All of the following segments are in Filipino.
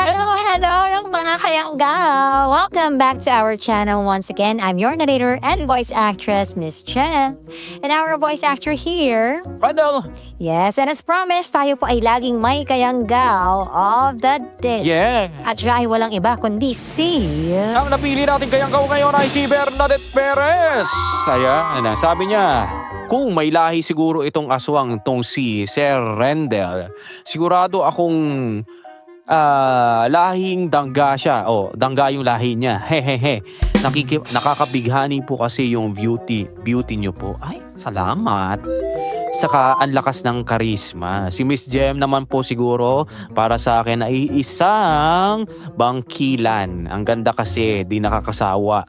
Hello, yung mga kayangga! Welcome back to our channel once again. I'm your narrator and voice actress, Miss Chen. And our voice actor here, Randall! yes, and as promised, tayo po ay laging may kayanggaw of the day. Yeah! At siya ay walang iba kundi si... Ang napili natin kayang ngayon ay si Bernadette Perez. Ayan, sabi niya, kung may lahi siguro itong aswang tong si Sir Rendell, sigurado akong lahing dangga siya. O, dangga yung lahi niya. Hehehe. Nakakabighani po kasi yung beauty niyo po. Ay, salamat. Saka ang lakas ng karisma. Si Miss Jem naman po siguro para sa akin ay isang bangkilan. Ang ganda kasi, di nakakasawa.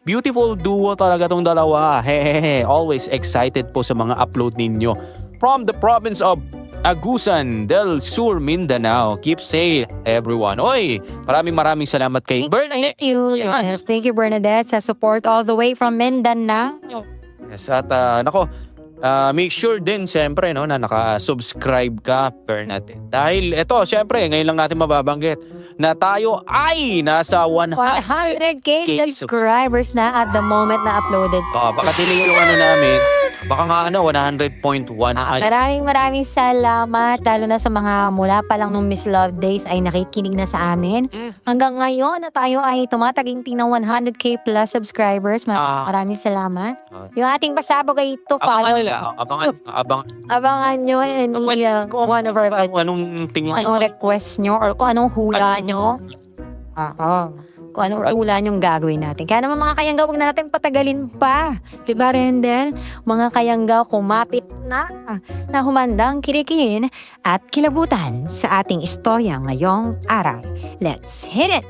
Beautiful duo talaga tong dalawa. Hehehe. Always excited po sa mga upload ninyo. From the province of Agusan del Sur, Mindanao. Keep safe, everyone. Oy, maraming salamat kay Bernadette. Yes, thank you, Bernadette, sa support all the way from Mindanao. Yes, at make sure din siyempre no, na naka-subscribe ka, Bernadette. Dahil ito, siyempre, ngayon lang natin mababanggit na tayo ay nasa 100k subscribers na at the moment na uploaded. Baka delay yung ano namin. Baka nga 100.1. Maraming salamat, lalo na sa mga mula pa lang nung Miss Love Days ay nakikinig na sa amin. Hanggang ngayon na tayo ay tumataging ng 100k plus subscribers. Maraming salamat. Yung ating pasabog ay ito. Abangan nila. Abangan nyo and one of our Anong tingin? anong request nyo or kung anong hula nyo. Kung anong hula nyong gagawin natin. Kaya naman mga kayanggaw, huwag na natin patagalin pa. Diba, Rendel? Mga kayanggaw, kumapit na humandang kirikihin at kilabutan sa ating istorya ngayong araw. Let's hit it!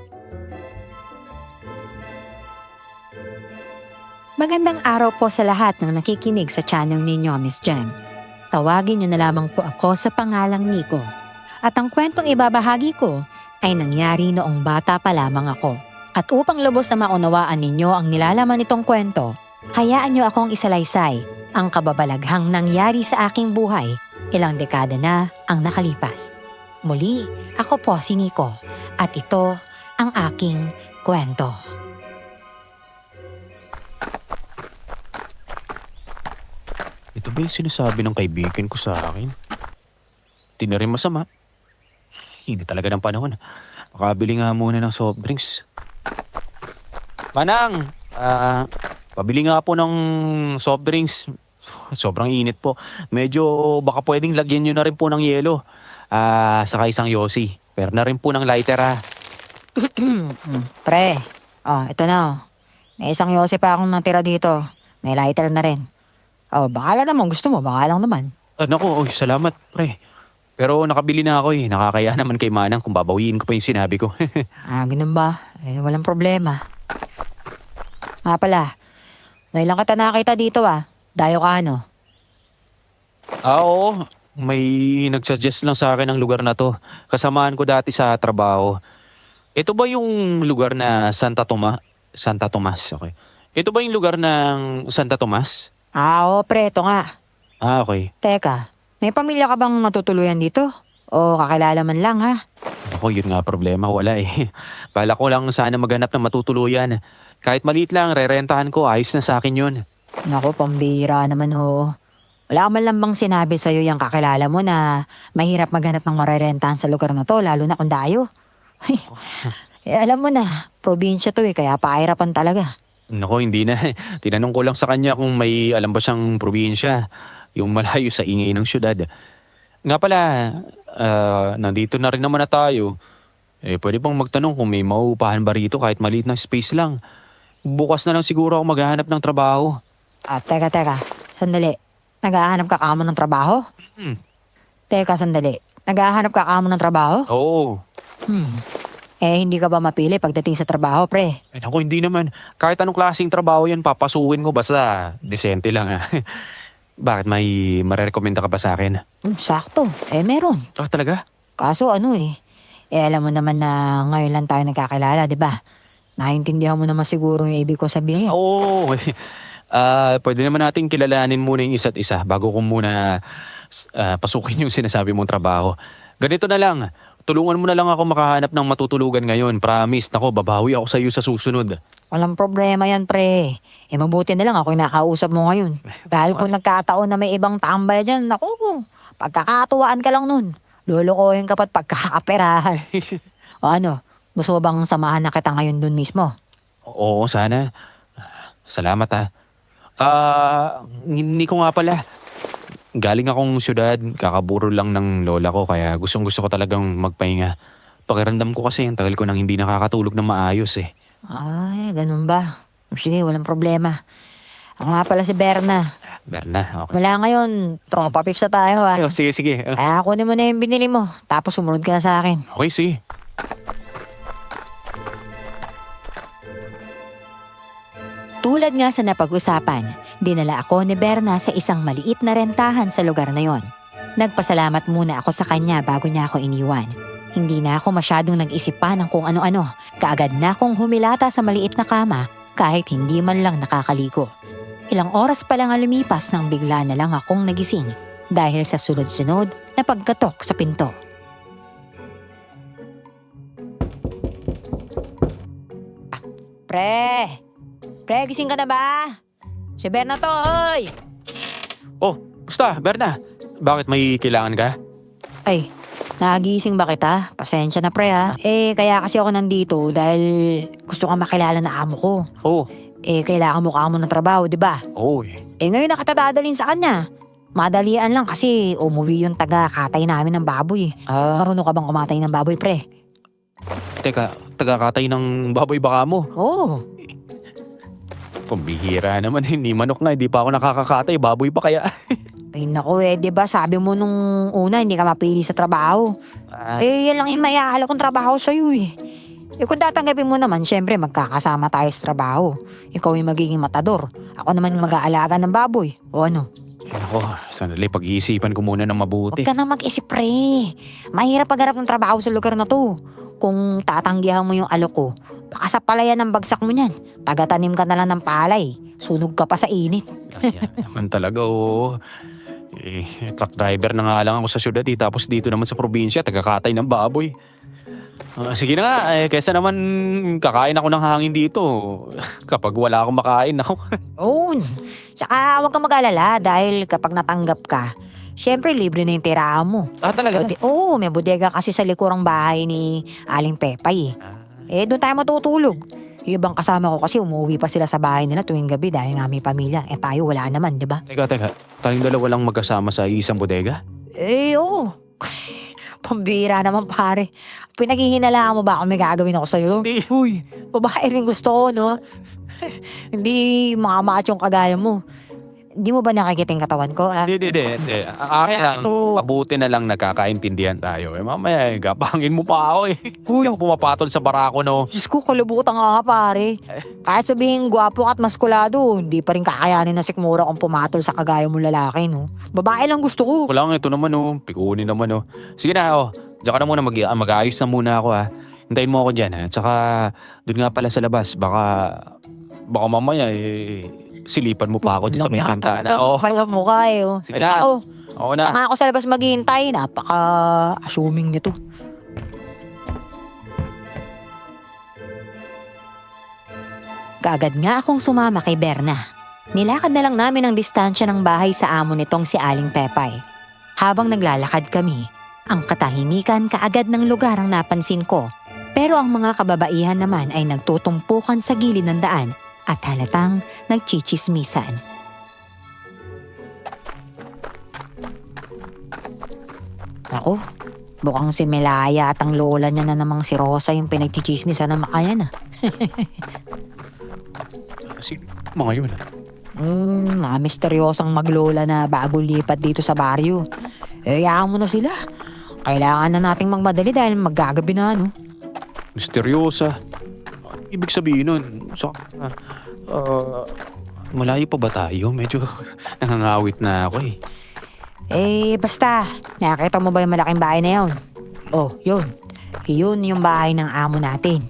Magandang araw po sa lahat ng nakikinig sa channel ninyo, Miss Jen. Tawagin niyo na lamang po ako sa pangalang Nico. At ang kwentong ibabahagi ko ay nangyari noong bata pa lamang ako. At upang lubos na maunawaan ninyo ang nilalaman nitong kwento, hayaan niyo akong isalaysay ang kababalaghang nangyari sa aking buhay ilang dekada na ang nakalipas. Muli, ako po si Nico at ito ang aking kwento. Ito ba yung sinasabi ng kaibigan ko sa akin? Di na rin masama. Hindi talaga ng panahon. Makabili nga muna ng soft drinks. Manang! Pabili nga po ng soft drinks. Sobrang init po. Medyo baka pwedeng lagyan nyo na rin po ng yelo. Saka isang yosi. Pero na rin po ng lighter Pre, ito na. May isang yosi pa akong natira dito. May lighter na rin. Baka naman. Gusto mo, baka lang naman. Naku, salamat pre. Pero nakabili na ako Nakakaya naman kay Manang kung babawiin ko pa yung sinabi ko. Ganun ba? Walang problema. Pala, ngayon lang kita nakakita dito Dayo ka Oo. May nagsuggest lang sa akin ang lugar na to. Kasamaan ko dati sa trabaho. Ito ba yung lugar na Santa Tomas, okay. Ito ba yung lugar ng Santa Tomas? Oo, pre, ito nga. Okay. Teka, may pamilya ka bang matutuluyan dito? O kakilala man lang Ako, yun nga problema. Wala Bala ko lang sana maghanap ng matutuluyan. Kahit maliit lang, rerentahan ko. Ayos na sa akin yun. Naku, pambira naman Wala ka man lang bang sinabi sa'yo yung kakilala mo na mahirap maghanap ng marerentahan sa lugar na to, lalo na kung dayo? Alam mo na, probinsya to kaya pahirapan talaga. Naku, hindi na. Tinanong ko lang sa kanya kung may alam ba siyang probinsya. Yung malayo sa ingay ng syudad. Nga pala, nandito na rin naman na tayo. Pwede bang magtanong kung may mauupahan ba rito kahit maliit na space lang. Bukas na lang siguro ako maghahanap ng trabaho. Teka. Sandali. Naghahanap ka kamo ng trabaho? Teka, sandali. Naghahanap ka kamo ng trabaho? Oo. Hindi ka ba mapili pagdating sa trabaho, pre? Naku, hindi naman. Kahit anong klaseng trabaho yan, papasukin ko basta desente lang Bakit, may marerekomenda ka ba sa akin? Sakto. Meron. Talaga? Kaso alam mo naman na ngayon lang tayo nagkakilala, di ba? Naiintindihan mo naman siguro yung ibig ko sabihin. Oo. Pwede naman natin kilalanin muna yung isa't isa bago ko muna pasukin yung sinasabi mong trabaho. Ganito na lang. tulungan mo na lang ako makahanap ng matutulugan ngayon. Promise, nako, babawi ako sa iyo sa susunod. Walang problema yan, pre. Mabuti na lang ako yung nakausap mo ngayon. Dahil kung nagkataon na may ibang tambay dyan, naku, pagkakatuwaan ka lang nun. Lulukohin ka pa't pagkakaperahan. O ano, gusto mo bang samahan na kita ngayon dun mismo? Oo, sana. Salamat ha. Hindi ko nga pala. Galing akong syudad, kakaburo lang ng lola ko kaya gustong-gusto ko talagang magpahinga. Pakiramdam ko kasi ang tagal ko nang hindi nakakatulog ng maayos eh. Ay, ganun ba? Sige, walang problema. Ako nga pala si Berna. Berna, okay. Mula ngayon, tropa pips na tayo ha. Sige, sige. Kaya kunin mo na yung binili mo, tapos sumunod ka na sa akin. Okay, sige. Tulad nga sa napag-usapan, dinala ako ni Berna sa isang maliit na rentahan sa lugar na yon. Nagpasalamat muna ako sa kanya bago niya ako iniwan. Hindi na ako masyadong nag-isip pa ng kung ano-ano. Kaagad na akong humilata sa maliit na kama kahit hindi man lang nakakaligo. Ilang oras pa lang ang lumipas nang bigla na lang akong nagising dahil sa sunod-sunod na pagkatok sa pinto. Pre, gising ka na ba? Si Berna to, oy! Oh, basta, Berna. Bakit may kailangan ka? Ay, nagising ba kita? Pasensya na pre ha. Kaya kasi ako nandito dahil gusto kang makilala na amo ko. Oo. Kailangan mo ka mo ng trabaho, di ba? Oo Ngayon nakatadadalin sa kanya. Madalian lang kasi umuwi yung taga-katay namin ng baboy. Marunong ka bang kumatay ng baboy, pre? Teka, taga-katay ng baboy baka mo. Oo. Pambihira naman, hindi manok nga, hindi pa ako nakakakatay, baboy pa kaya. Ay naku di ba sabi mo nung una hindi ka mapili sa trabaho. Yan lang yung maiaala kong trabaho sa'yo eh. Kung tatanggapin mo naman, syempre magkakasama tayo sa trabaho. Ikaw yung magiging matador. Ako naman yung mag-aalaga ng baboy. O ano? Ako, sandali, pag-iisipan ko muna ng mabuti. Huwag ka na mag-isip pre. Mahirap pagharap ng trabaho sa lugar na to. Kung tatanggihan mo yung alok ko, baka sa palayan ng bagsak mo niyan. Tagatanim ka na lang ng palay. Sunog ka pa sa init. Yan naman talaga, oo. Truck driver na nga lang ako sa syudad tapos dito naman sa probinsya, taga-katay ng baboy. Sige na nga, kesa naman kakain ako ng hangin dito. Kapag wala akong makain ako. Oo. Saka huwag kang mag-alala dahil kapag natanggap ka, syempre libre na yung tirahan mo. Talaga? Oo, may bodega kasi sa likurang bahay ni Aling Pepay doon tayo matutulog. Yung ibang kasama ko kasi umuwi pa sila sa bahay nila tuwing gabi dahil nga may pamilya. Tayo wala naman, di ba? Teka. Tayong dalawa lang magkasama sa isang bodega? Oo. Pambira naman pare. Pinaghihinalaan mo ba kung may gagawin ako sa'yo? Hindi. Uy, babae rin gusto ko, no? Hindi mga machong kagaya mo. Hindi mo ba nakikita yung katawan ko? Hindi. Akin, mabuti na lang nagkakaintindihan tayo. Mamaya, gapangin mo pa ako eh. Yung pumapatol sa barako, no? Diyos ko, kalabutan ka pare. Kahit sabihin gwapo at maskulado, hindi pa rin kakayanin na sikmura kung pumatol sa kagaya mo lalaki, no? Babae lang gusto ko. Wala nga, ito naman, no? Pikunin naman, no? Sige na, diyan ka na muna, mag-aayos na muna ako, ha? Hintayin mo ako dyan, ha? Tsaka, doon nga pala sa labas, baka mamaya, silipan mo pa ako dito sa may kantana. Kaya mukha Sige na. Oo na. Saka ako sa labas maghihintay. Napaka-assuming nito. Kaagad nga akong sumama kay Berna. Nilakad na lang namin ang distansya ng bahay sa amo nitong si Aling Pepay. Habang naglalakad kami, ang katahimikan kaagad ng lugar ang napansin ko. Pero ang mga kababaihan naman ay nagtutumpukan sa gilid ng daan at halatang nagchichismisan. Ako, mukhang si Melaya at ang lola niya na namang si Rosa yung pinagchichismisan ng makayan Mga yun. Mga misteryosang maglola na bago lipat dito sa baryo. Hayaan mo na sila. Kailangan na nating magmadali dahil maggagabi na, no? Misteryosa. Ibig sabihin nun, malayo pa ba tayo? Medyo nangangawit na ako Basta, nakakita mo ba yung malaking bahay na yun? Oh, yun. Yun yung bahay ng amo natin.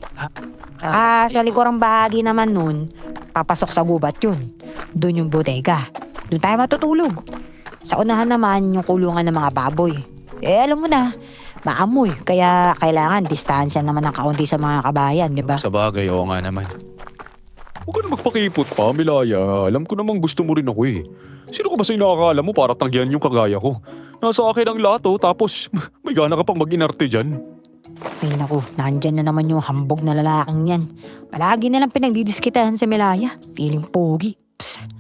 Sa likurang bahagi naman nun, papasok sa gubat yun. Doon yung bodega. Doon tayo matutulog. Sa unahan naman yung kulungan ng mga baboy. Alam mo na, maamoy. Kaya kailangan distansya naman ng kaunti sa mga kabayan, di ba? Sa bagay, oo nga naman. Huwag ka na magpakipot pa, Milaya. Alam ko namang gusto mo rin ako eh. Sino ka ba sa inakakala mo para tanggihan yung kagaya ko? Nasa akin ang lato, tapos may gana ka pang mag-inarte dyan. Ay naku, nandyan na naman yung hambog na lalaking yan. Palagi na lang pinagdidiskitahan sa Melaya. Feeling pogi. Psst.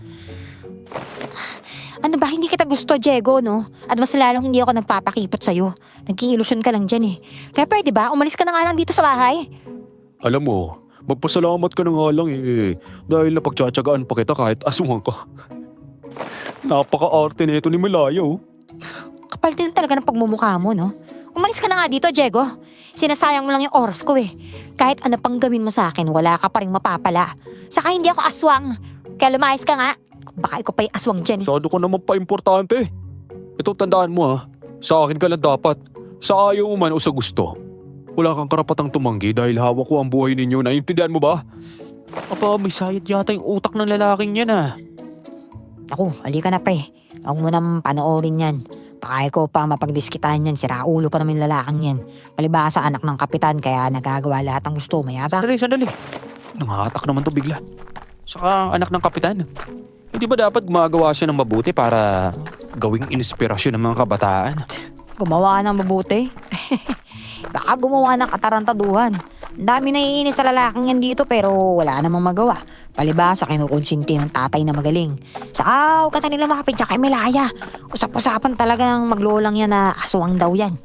Ano ba, hindi kita gusto, Diego, no? At mas lalong hindi ako nagpapakipot sa'yo. Nag-iilusyon ka lang dyan eh. Kaya pwede ba, umalis ka na nga lang dito sa bahay? Alam mo, magpasalamat ka na nga lang eh. Dahil napagtsatsagaan pa kita kahit asuhan ka. Napaka-arte nito ni Milaya oh. Kapal din talaga ng pagmumukha mo, no? Umalis ka na nga dito, Diego. Sinasayang mo lang yung oras ko eh. Kahit ano pang gawin mo sa akin, wala ka pa rin mapapala. Saka hindi ako aswang. Kaya lumayas ka nga. Baka ikaw pa yung aswang dyan eh. Masyado ka naman pa-importante. Ito tandaan mo ha. Sa akin ka lang dapat. Sa ayaw mo man o sa gusto. Wala kang karapatang tumanggi dahil hawak ko ang buhay ninyo. Naiintindihan mo ba? Aba, may sayad yata yung utak ng lalaking yan ah. Naku, halika na pre. Huwag mo nang panoorin yan. Baka ikaw pa mapagdiskitahan yan. Siraulo pa naman yung lalaking yan. Palibasa anak ng kapitan kaya nagagawa lahat ng gusto. Mayata. Sandali. Nangahatak naman to bigla. Saka anak ng kapitan. Hindi ba dapat gumagawa siya ng mabuti para gawing inspirasyon ng mga kabataan? Gumawa ng mabuti. Baka gumawa ng katarantaduhan. Ang dami naiinis sa lalaking yan dito pero wala namang magawa. Palibasa kinukonsinti ng tatay na magaling. Saka huwag ka nila makapit siya kay Melaya. Usap-usapan talaga ng maglolang yan na aswang daw yan.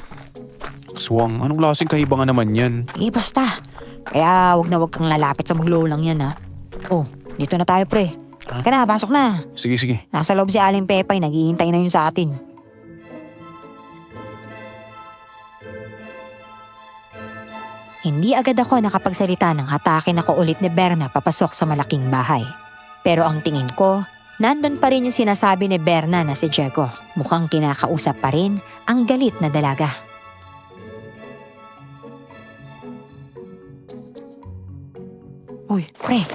Aswang, anong lasing kahibangan naman yan? Eh basta. Kaya huwag kang lalapit sa maglolang yan ha. Oh, dito na tayo pre. Ka na, pasok na. Sige. Nasa loob si Aling Pepay, naghihintay na yun sa atin. Hindi agad ako nakapagsalita nang hatakin ako ulit ni Berna papasok sa malaking bahay. Pero ang tingin ko, nandun pa rin yung sinasabi ni Berna na si Diego. Mukhang kinakausap pa rin ang galit na dalaga. Uy, pre,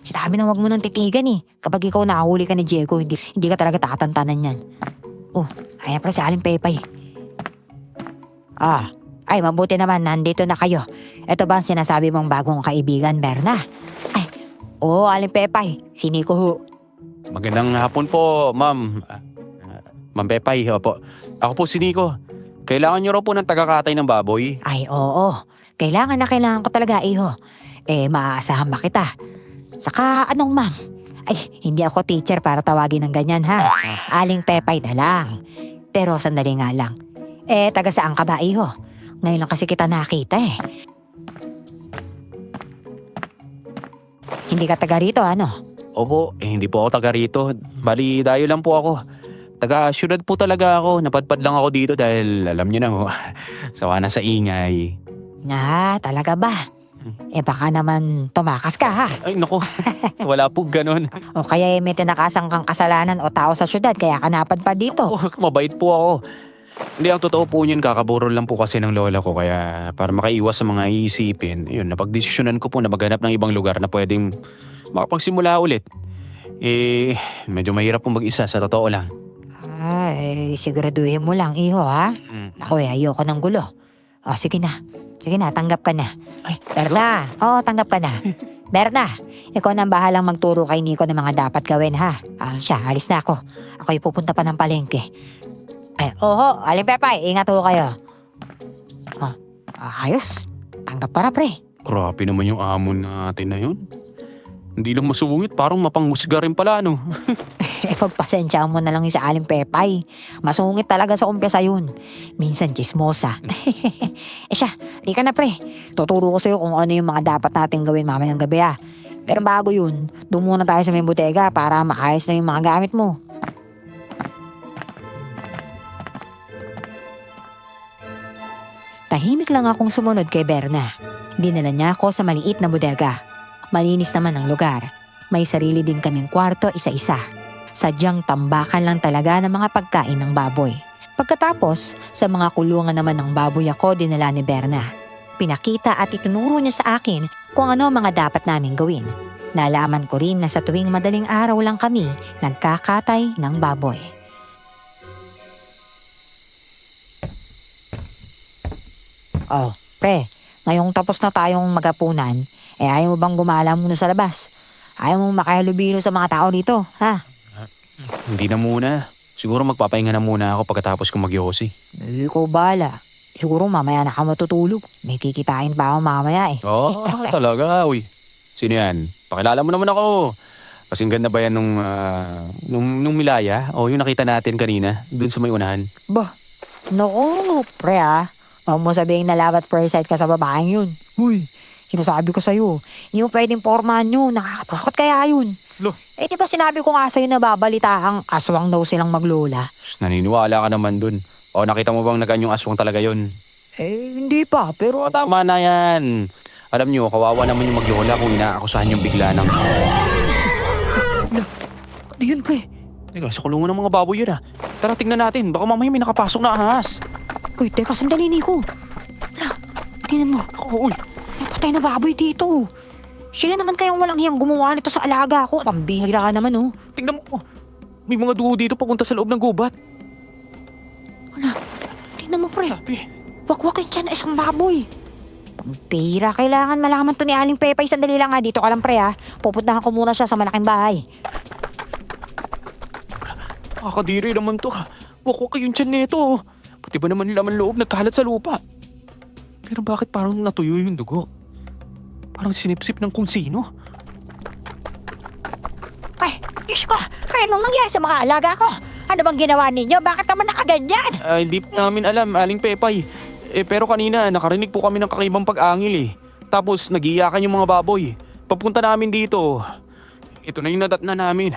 sinabi na wag mo nang titigan eh. Kapag ikaw nakahuli ka ni Diego, hindi ka talaga tatantanan yan. Oh, ayan pre si Aling Pepay. Ay mabuti naman nandito na kayo. Ito ba ang sinasabi mong bagong kaibigan, Berna? Ay, oo Aling Pepay, si Nico ho. Magandang hapon po, ma'am. Ma'am Pepay, opo. Ako po si Nico. Kailangan niyo raw po ng tagakatay ng baboy. Ay oo, kailangan na kailangan ko talaga iho. Maaasahan ba kita? Saka anong ma'am? Ay, hindi ako teacher para tawagin ng ganyan ha. Aling Pepay na lang. Pero sandali nga lang. Taga saan ka ba iho? Ngayon lang kasi kita nakita eh. Hindi ka taga rito ano? Opo, hindi po ako taga rito. Bali, dayo lang po ako. Taga syudad po talaga ako. Napadpad lang ako dito dahil alam niyo na ho. Sawa na sa ingay. Talaga ba? Baka naman tumakas ka ha. Ay, naku. Wala po ganun. O kaya may tinakasang kang kasalanan o tao sa syudad kaya ka napadpad dito. Oh, mabait po ako. Hindi, ang totoo po yun, kakaburo lang po kasi ng lola ko. Kaya para makaiwas sa mga iisipin, yun, napagdesisyonan ko po na maghanap ng ibang lugar na pwedeng makapagsimula ulit. Medyo mahirap po mag-isa, sa totoo lang. Siguraduhin mo lang, iho ha? Ako ayoko ng gulo. Sige na, tanggap ka na. Ay, Berna, tanggap ka na. Berna, ikaw na ang bahalang magturo kay Nico ng mga dapat gawin ha. Siya, alis na ako. Ako'y pupunta pa ng palengke. Aling Pepay, ingat ho kayo. Ayos, tanggap para pre. Grabe naman yung amon natin na yun. Hindi lang masungit, parang mapangmusga rin pala, no? Pagpasensyaan mo na lang yung sa Aling Pepay. Masungit talaga sa umpisa yun. Minsan chismosa. Siya, di ka na pre. Tuturo ko sa'yo kung ano yung mga dapat natin gawin mamayang gabi ha. Pero bago yun, doon muna tayo sa may bodega para maayos na yung mga gamit mo. Tahimik lang akong sumunod kay Berna. Dinala niya ako sa maliit na bodega. Malinis naman ang lugar. May sarili din kaming kwarto isa-isa. Sadyang tambakan lang talaga ng mga pagkain ng baboy. Pagkatapos, sa mga kulungan naman ng baboy ako dinala ni Berna. Pinakita at itinuro niya sa akin kung ano ang mga dapat naming gawin. Nalaman ko rin na sa tuwing madaling araw lang kami nagkakatay ng baboy. Oh, pre, ngayong tapos na tayong magapunan, ayaw mo bang gumala muna sa labas? Ayaw mo makihalubilo sa mga tao dito, ha? Hindi na muna. Siguro magpapahinga na muna ako pagkatapos kong magyosi. Ikaw bala. Siguro mamaya na ka matutulog. May kikitain pa ako mamaya eh. Oo, talaga. Uy, sino yan? Pakilala mo naman ako. Kasing ganda ba yan nung Milaya? O yung nakita natin kanina, dun sa may unahan. Bah, naku, pre Huwag mo sabihin na love at first sight ka sa babaeng yun. Uy, sinasabi ko sa'yo, yung pwedeng pormahan yun, nakakatakot kaya yun. Lo. Eh di ba sinabi ko nga sa'yo na babalita ang aswang daw silang maglola? Naniniwala ka naman dun. O nakita mo bang yung aswang talaga yun? Eh, hindi pa, pero Tama na yan. Alam nyo, kawawa naman yung maglola kung inaakusahan yung bigla ng... Ano yun, pre? Teka, sa kulungan ng mga baboy yun Tara, tingnan natin. Baka mamaya may nakapasok na ahas. Uy, teka, sandali, Nico. Tara, tingnan mo. Uy, May patay na baboy dito. Sila naman kayang walang hiyang gumawa nito sa alaga ko. Pambihira ka naman, oh. tingnan mo. May mga duho dito papunta sa loob ng gubat. Wala. Tingnan mo, pre. Sabi. Wakwakin siya na isang baboy. Pambihira, kailangan malaman to ni Aling Pepay. Sandali lang dito ka lang, pre, Pupuntahan ko muna siya sa malaking bahay. Nakakadiri naman to. Wakwak yung tiyan nito. Pati ba naman laman loob nagkalat sa lupa? Pero bakit parang natuyo yung dugo? Parang sinipsip ng kung sino. Ay, Diyos ko, anong nangyari sa mga alaga ko? Ano bang ginawa ninyo? Bakit naman nakaganyan? Hindi pa namin alam, Aling Pepay. Pero kanina nakarinig po kami ng kakaibang pag-angil Tapos nagiiyakan yung mga baboy. Papunta namin dito. Ito na yung nadatna namin.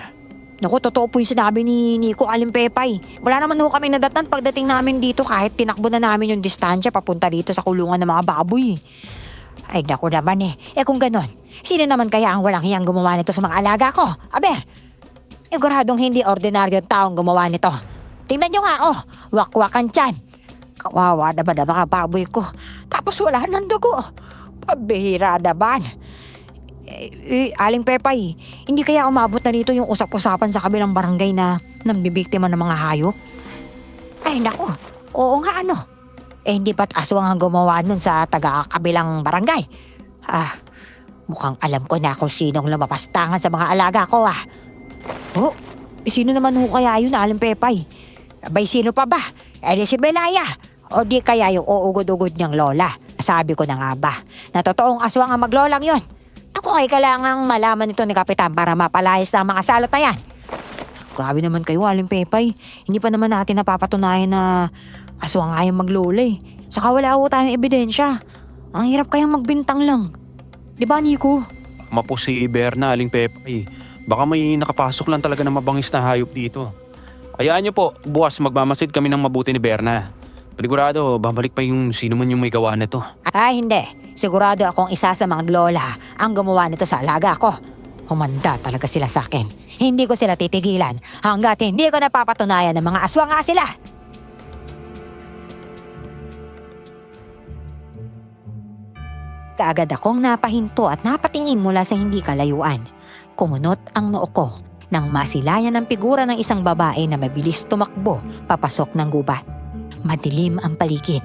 Naku, totoo po yung sinabi ni Nico Aling Pepay. Wala naman ho kami nadatnan pagdating namin dito kahit tinakbo na namin yung distansya papunta dito sa kulungan ng mga baboy. Ay naku naman kung ganon, sino naman kaya ang walang hiyang gumawa nito sa mga alaga ko? Abe, siguradong hindi ordinaryong taong gumawa nito. Tingnan nyo nga wakwakan tiyan. Kawawa naman ang mga baboy ko. Tapos wala ng dugo. Pabihira naman. Aling Pepay, hindi kaya umabot na rito yung usap-usapan sa kabilang barangay na nambibiktima ng mga hayop? Ay naku, oo nga hindi ba't aswang ang gumawa nun sa taga-kabilang barangay? Mukhang alam ko na kung sinong lumapastangan sa mga alaga ko sino naman ho kaya yun, Aling Pepay? Abay, sino pa ba? Di si Belaya. O di kaya yung uugod-ugod niyang lola. Sabi ko na nga ba, na totoong aswang ang maglolang yun. Ako ay kailangang malaman nito ni Kapitan para mapalayas na ang mga salot na yan. Grabe naman kayo, Aling Pepay. Hindi pa naman natin napapatunayan na aswang nga yung maglola Saka wala ho tayong ebidensya. Ang hirap kayang magbintang lang. Di ba, Nico? Mapo si Berna, Aling Pepay. Baka may nakapasok lang talaga ng mabangis na hayop dito. Hayaan niyo po, bukas magmamasid kami ng mabuti ni Berna. Panigurado, babalik pa yung sino man yung may gawa nito. Hindi. Sigurado akong isa sa mga lola ang gumawa nito sa alaga ko. Humanda talaga sila sa akin. Hindi ko sila titigilan hanggat hindi ko napapatunayan ng mga aswang nga sila. Kaagad akong napahinto at napatingin mula sa hindi kalayuan. Kumunot ang noo ko nang masilayan ang figura ng isang babae na mabilis tumakbo papasok ng gubat. Madilim ang paligid.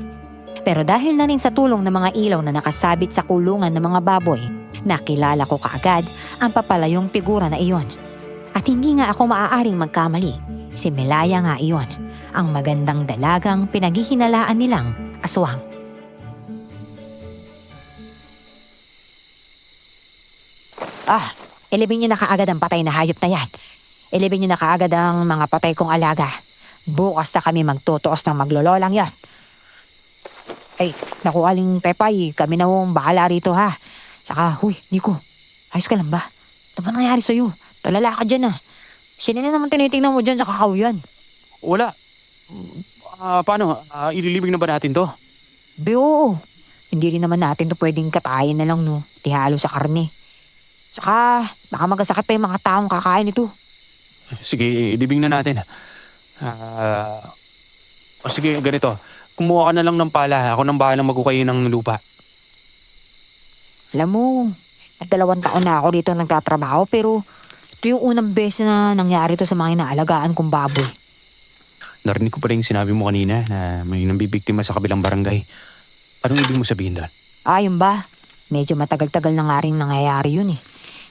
Pero dahil na rin sa tulong ng mga ilaw na nakasabit sa kulungan ng mga baboy, nakilala ko kaagad ang papalayong figura na iyon. At hindi nga ako maaaring magkamali. Si Melaya nga iyon, ang magandang dalagang pinaghihinalaan nilang aswang. Ilibing niyo na kaagad ang patay na hayop na yan. Ilibing niyo na kaagad ang mga patay kong alaga. Bukas na kami magtutuos ng maglololang yan. Ay, naku, Aling Pepay, kami na hong bahala rito ha. Saka, Nico, ayos ka lang ba? Ano ba nangyari sa'yo? Talala ka dyan Sino na naman tinitingnan mo dyan sa kakahuyan? Wala. Paano? Ililibing na ba natin to? Oo. Hindi rin naman natin to pwedeng katayin na lang tihalo sa karne. Saka, baka magkasakit pa yung mga taong kakain ito. Sige, ilibing na natin. Sige, ganito. Kumuha ka na lang ng pala. Ako nang bahalang magkukayo ng lupa. Alam mo, 2 taon na ako dito nagtatrabaho pero ito yung unang beses na nangyari to sa mga inaalagaan kong baboy. Narinig ko pa rin yung sinabi mo kanina na may nambibiktima sa kabilang barangay. Anong ibig mo sabihin doon? Ayun ba? Medyo matagal-tagal na nga rin nangyayari yun eh.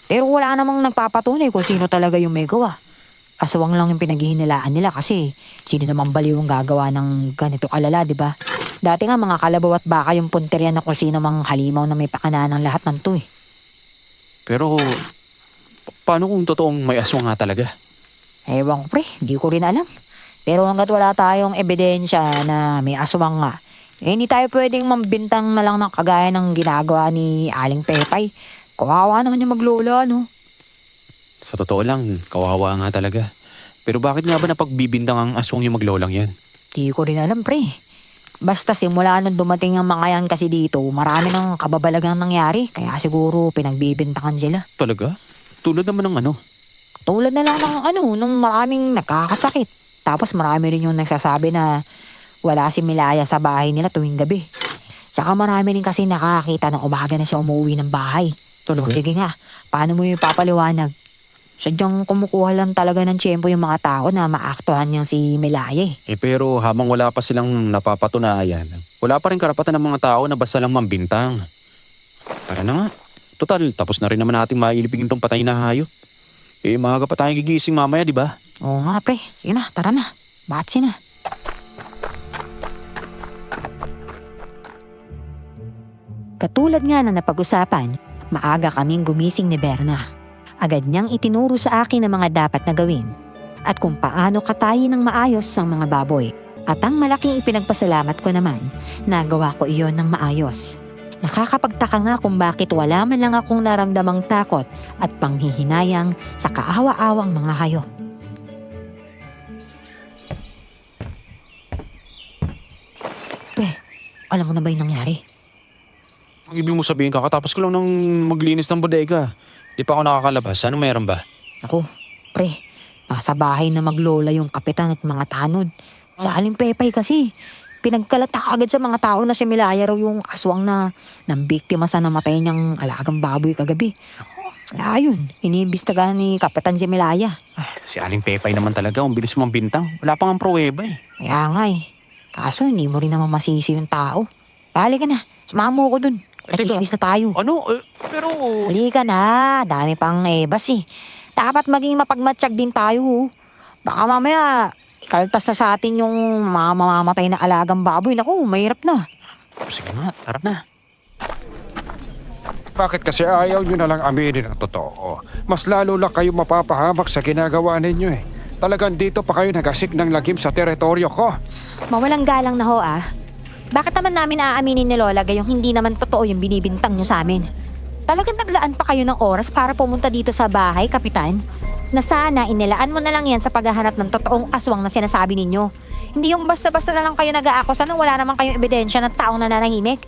Pero wala namang nagpapatunay kung sino talaga yung may gawa. Aswang lang yung pinaghihinalaan nila kasi sino namang baliw ang gagawa ng ganito kalala, di ba? Dati nga mga kalabaw at baka yung punteriya na kung sino mang halimaw na may pakana ng lahat ng to eh. Pero, paano kung totoong may aswang nga talaga? Ewan ko pre, di ko rin alam. Pero hanggat wala tayong ebidensya na may aswang nga, hindi tayo pwedeng mambintang na lang ng kagaya ng ginagawa ni Aling Pepay. Kawawa naman yung maglola, no? Sa totoo lang, kawawa nga talaga. Pero bakit nga ba napagbibintang ang aswang yung maglolang yan? Di ko rin alam, pre. Basta simula nung dumating ang mga yan kasi dito, marami ng kababalagang nangyari. Kaya siguro pinagbibintangan sila. Talaga? Tulad naman ng ano? Tulad na lang nung maraming nakakasakit. Tapos marami rin yung nagsasabi na wala si Milaya sa bahay nila tuwing gabi. Saka marami rin kasi nakakita na umaga na siya umuwi ng bahay. Talaga? Sige nga, paano mo yung papaliwanag? Sadyang kumukuha lang talaga ng tiyempo yung mga tao na maaktuhan niyang si Milaya eh. Pero habang wala pa silang napapatunayan, wala pa rin karapatan ng mga tao na basta lang mambintang. Tara na nga. Total, tapos na rin naman natin mailipigin tong patay na hayop. Maaga pa tayong gigising mamaya, di ba? Oo nga pre, sige na, tara na. Batsi na. Katulad nga na napag-usapan, maaga kaming gumising ni Berna. Agad niyang itinuro sa akin ang mga dapat na gawin at kung paano katayin ng maayos ang mga baboy. At ang malaking ipinagpasalamat ko naman, nagawa ko iyon ng maayos. Nakakapagtaka nga kung bakit wala man lang akong naramdamang takot at panghihinayang sa kaawa-awang mga hayop. Pre, alam mo na ba yung nangyari? Ang ibig mo sabihin, kakatapos ko lang ng maglinis ng bodega. Di pa ako nakakalabas. Ano meron ba? Ako, pre, nasa bahay na maglola yung kapitan at mga tanod. Sa Aling Pepay kasi, pinagkalata agad sa mga tao na si Milaya raw yung aswang na ng biktima sa namatay niyang alagang baboy kagabi. Kaya yun, iniimbestigahan ni Kapitan si Milaya. Si Aling Pepay naman talaga, ang bilis mong bintang. Wala pang ang pruweba eh. Kaya nga eh. Kaso hindi mo rin naman masisi yung tao. Halika na, sumama mo ko dun. Teka. Nakikinis na tayo. Ano? Pero... Halika na, dami pang ebas eh. Dapat maging mapagmatsyag din tayo. Oh. Baka mamaya, ikaltas na sa atin yung mga mamamatay na alagang baboy. Naku, mahirap na. Sige nga, tara na. Bakit kasi ayaw nyo na lang aminin ang totoo? Mas lalo lang kayo mapapahamak sa ginagawa ninyo eh. Talagang dito pa kayo nagasik ng lagim sa teritoryo ko. Mawalang galang na ho ah. Bakit naman namin aaminin ni Lola gayong hindi naman totoo yung binibintang nyo sa amin? Talagang naglaan pa kayo ng oras para pumunta dito sa bahay, Kapitan? Na sana inilaan mo na lang yan sa paghahanap ng totoong aswang na sinasabi ninyo. Hindi yung basta-basta na lang kayo nag-aakusa nang wala naman kayong ebidensya ng taong nananahimik.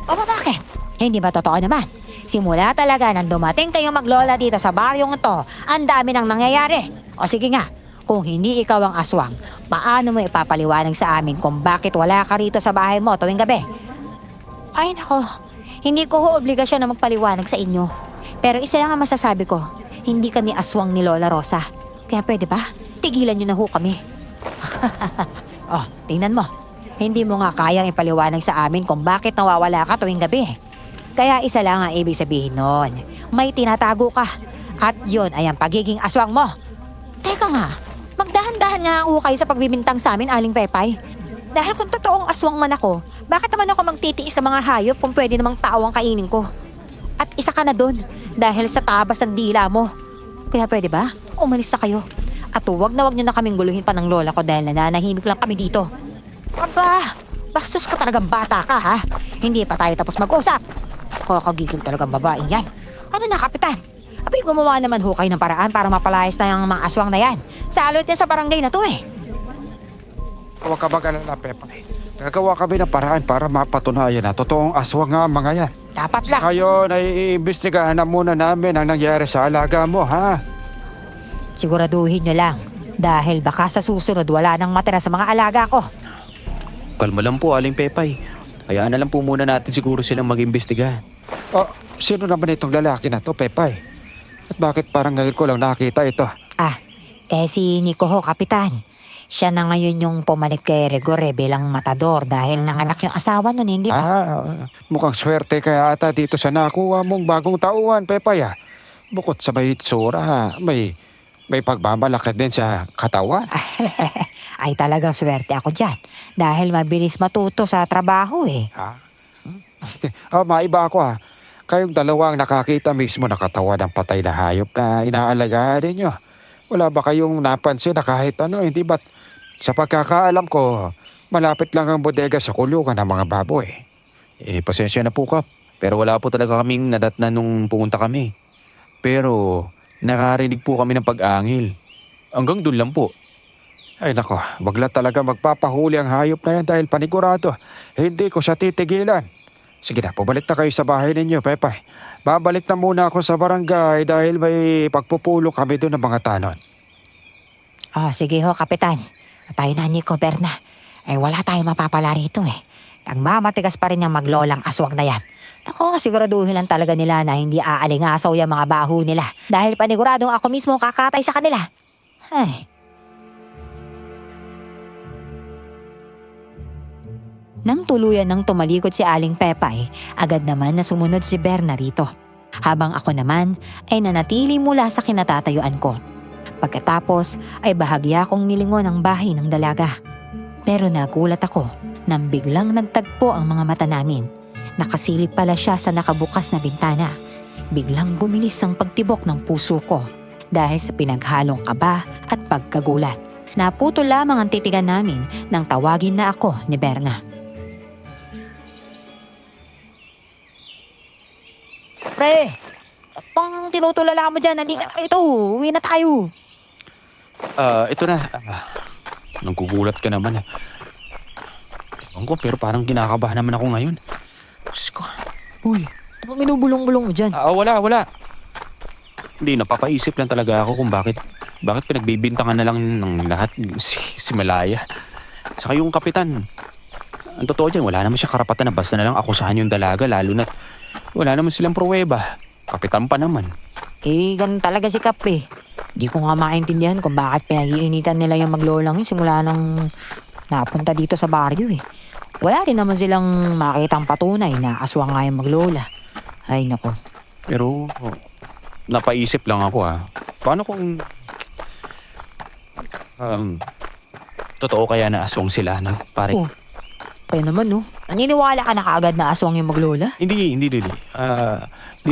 O ba bakit? Hindi ba totoo naman? Simula talaga nang dumating kayong maglola dito sa baryong ito, ang dami nang nangyayari. O sige nga, kung hindi ikaw ang aswang, paano mo ipapaliwanag sa amin kung bakit wala ka rito sa bahay mo tuwing gabi? Ay nako, hindi ko ho obligasyon na magpaliwanag sa inyo. Pero isa lang ang masasabi ko, hindi kami aswang ni Lola Rosa. Kaya pwede ba? Tigilan nyo na ho kami. Oh, tingnan mo. Hindi mo nga kayang ipaliwanag sa amin kung bakit nawawala ka tuwing gabi. Kaya isa lang ang ibig sabihin nun. May tinatago ka. At yun ay ang pagiging aswang mo. Teka nga, magdahan-dahan nga ako kayo sa pagbibintang sa amin, Aling Pepay. Dahil kung totoong aswang man ako, bakit naman ako magtitiis sa mga hayop kung pwede namang tao ang kainin ko? At isa ka na dun, dahil sa tabas ng dila mo. Kaya pwede ba? Umalis na kayo. At huwag na nyo na kaming guluhin pa ng lola ko dahil nananahimik lang kami dito. Aba, bastos ka talagang bata ka ha? Hindi pa tayo tapos mag-usap. Kakagigil talagang babaeng yan. Ano na, Kapitan? Abay, gumawa naman ho kayo ng paraan para mapalayas na yung mga aswang na yan. Salot yan sa barangay na to eh. Huwag ka mag-alala, Pepa. Gagawa kami ng paraan para mapatunayan na totoong aswang nga ang mga yan. Dapat lang. Ngayon ay iimbestigahan na muna namin ang nangyari sa alaga mo, ha? Siguraduhin nyo lang. Dahil baka sa susunod wala nang matira sa mga alaga ko. Kalma lang po, Aling Pepay. Kaya na lang po muna natin siguro silang mag-imbestiga. O, sino naman itong lalaki na to, Pepay? At bakit parang ngayon ko lang nakita ito? Si Nico ho, Kapitan. Siya na ngayon yung pumalit kay Rigore bilang matador dahil nanganak yung asawa nun, hindi ba? Mukhang swerte kaya ata dito sa nakuha mong bagong tauhan, Pepay ah. Bukod sa may itsura, may pagmamalaki din sa katawan. Ay talagang swerte ako dyan dahil mabilis matuto sa trabaho eh. Maiba ako ah. Kayong dalawang nakakita mismo na katawan ng patay na hayop na inaalagaan ninyo. Wala ba kayong napansin na kahit ano, hindi ba't sa pagkakaalam ko, malapit lang ang bodega sa kulungan ng mga baboy. Pasensya na po, Kap. Pero wala po talaga kaming nadatnan nung pumunta kami. Pero nakarinig po kami ng pag-angil. Hanggang doon lang po. Ay nako, wag lang talaga magpapahuli ang hayop na yan dahil panigurado. Hindi ko siya titigilan. Sige na, pabalik na kayo sa bahay ninyo, Pepay. Babalik na muna ako sa barangay dahil may pagpupulo kami doon ng mga tanod. Sige ho, Kapitan. Tayo na, Nico, Berna. Wala tayong mapapala rito eh. Nagmamatigas pa rin yung maglolang aswang na yan. Ako, siguraduhin lang talaga nila na hindi aalingasaw yung mga baho nila. Dahil paniguradong ako mismo kakatay sa kanila. Ay. Nang tuluyan nang tumalikod si Aling Pepay, agad naman na sumunod si Berna rito. Habang ako naman ay nanatili mula sa kinatatayuan ko. Pagkatapos ay bahagya kong nilingon ang bahay ng dalaga. Pero nagulat ako nang biglang nagtagpo ang mga mata namin. Nakasilip pala siya sa nakabukas na bintana. Biglang gumilis ang pagtibok ng puso ko dahil sa pinaghalong kaba at pagkagulat. Naputol lamang ang titigan namin nang tawagin na ako ni Berna. Pre, pang tinutulala mo dyan, nandito na ito, uwi na tayo. Ito na. Nanggugulat ka naman. Ewan ko, pero parang kinakabahan naman ako ngayon. Diyos ko. Uy, ano bang minubulong-bulong mo dyan? Wala. Hindi, napapaisip lang talaga ako kung bakit pinagbibintangan na lang ng lahat si Malaya. Saka yung kapitan. Ang totoo dyan, wala naman siya karapatan na basta na lang akusahan yung dalaga, lalo na wala naman silang pruweba. Kapitan pa naman. Ganun talaga si Kap eh. Di ko nga maintindihan kung bakit pinag-iinitan nila yung maglolang yun simula nang napunta dito sa baryo eh. Wala rin naman silang makitang patunay na aswang nga yung maglola. Ay nako. Pero napaisip lang ako Paano kung totoo kaya na aswang sila, no? Pare. Kaya naman no. Naniniwala ka na kaagad na aswang yung maglola? Hindi. Hindi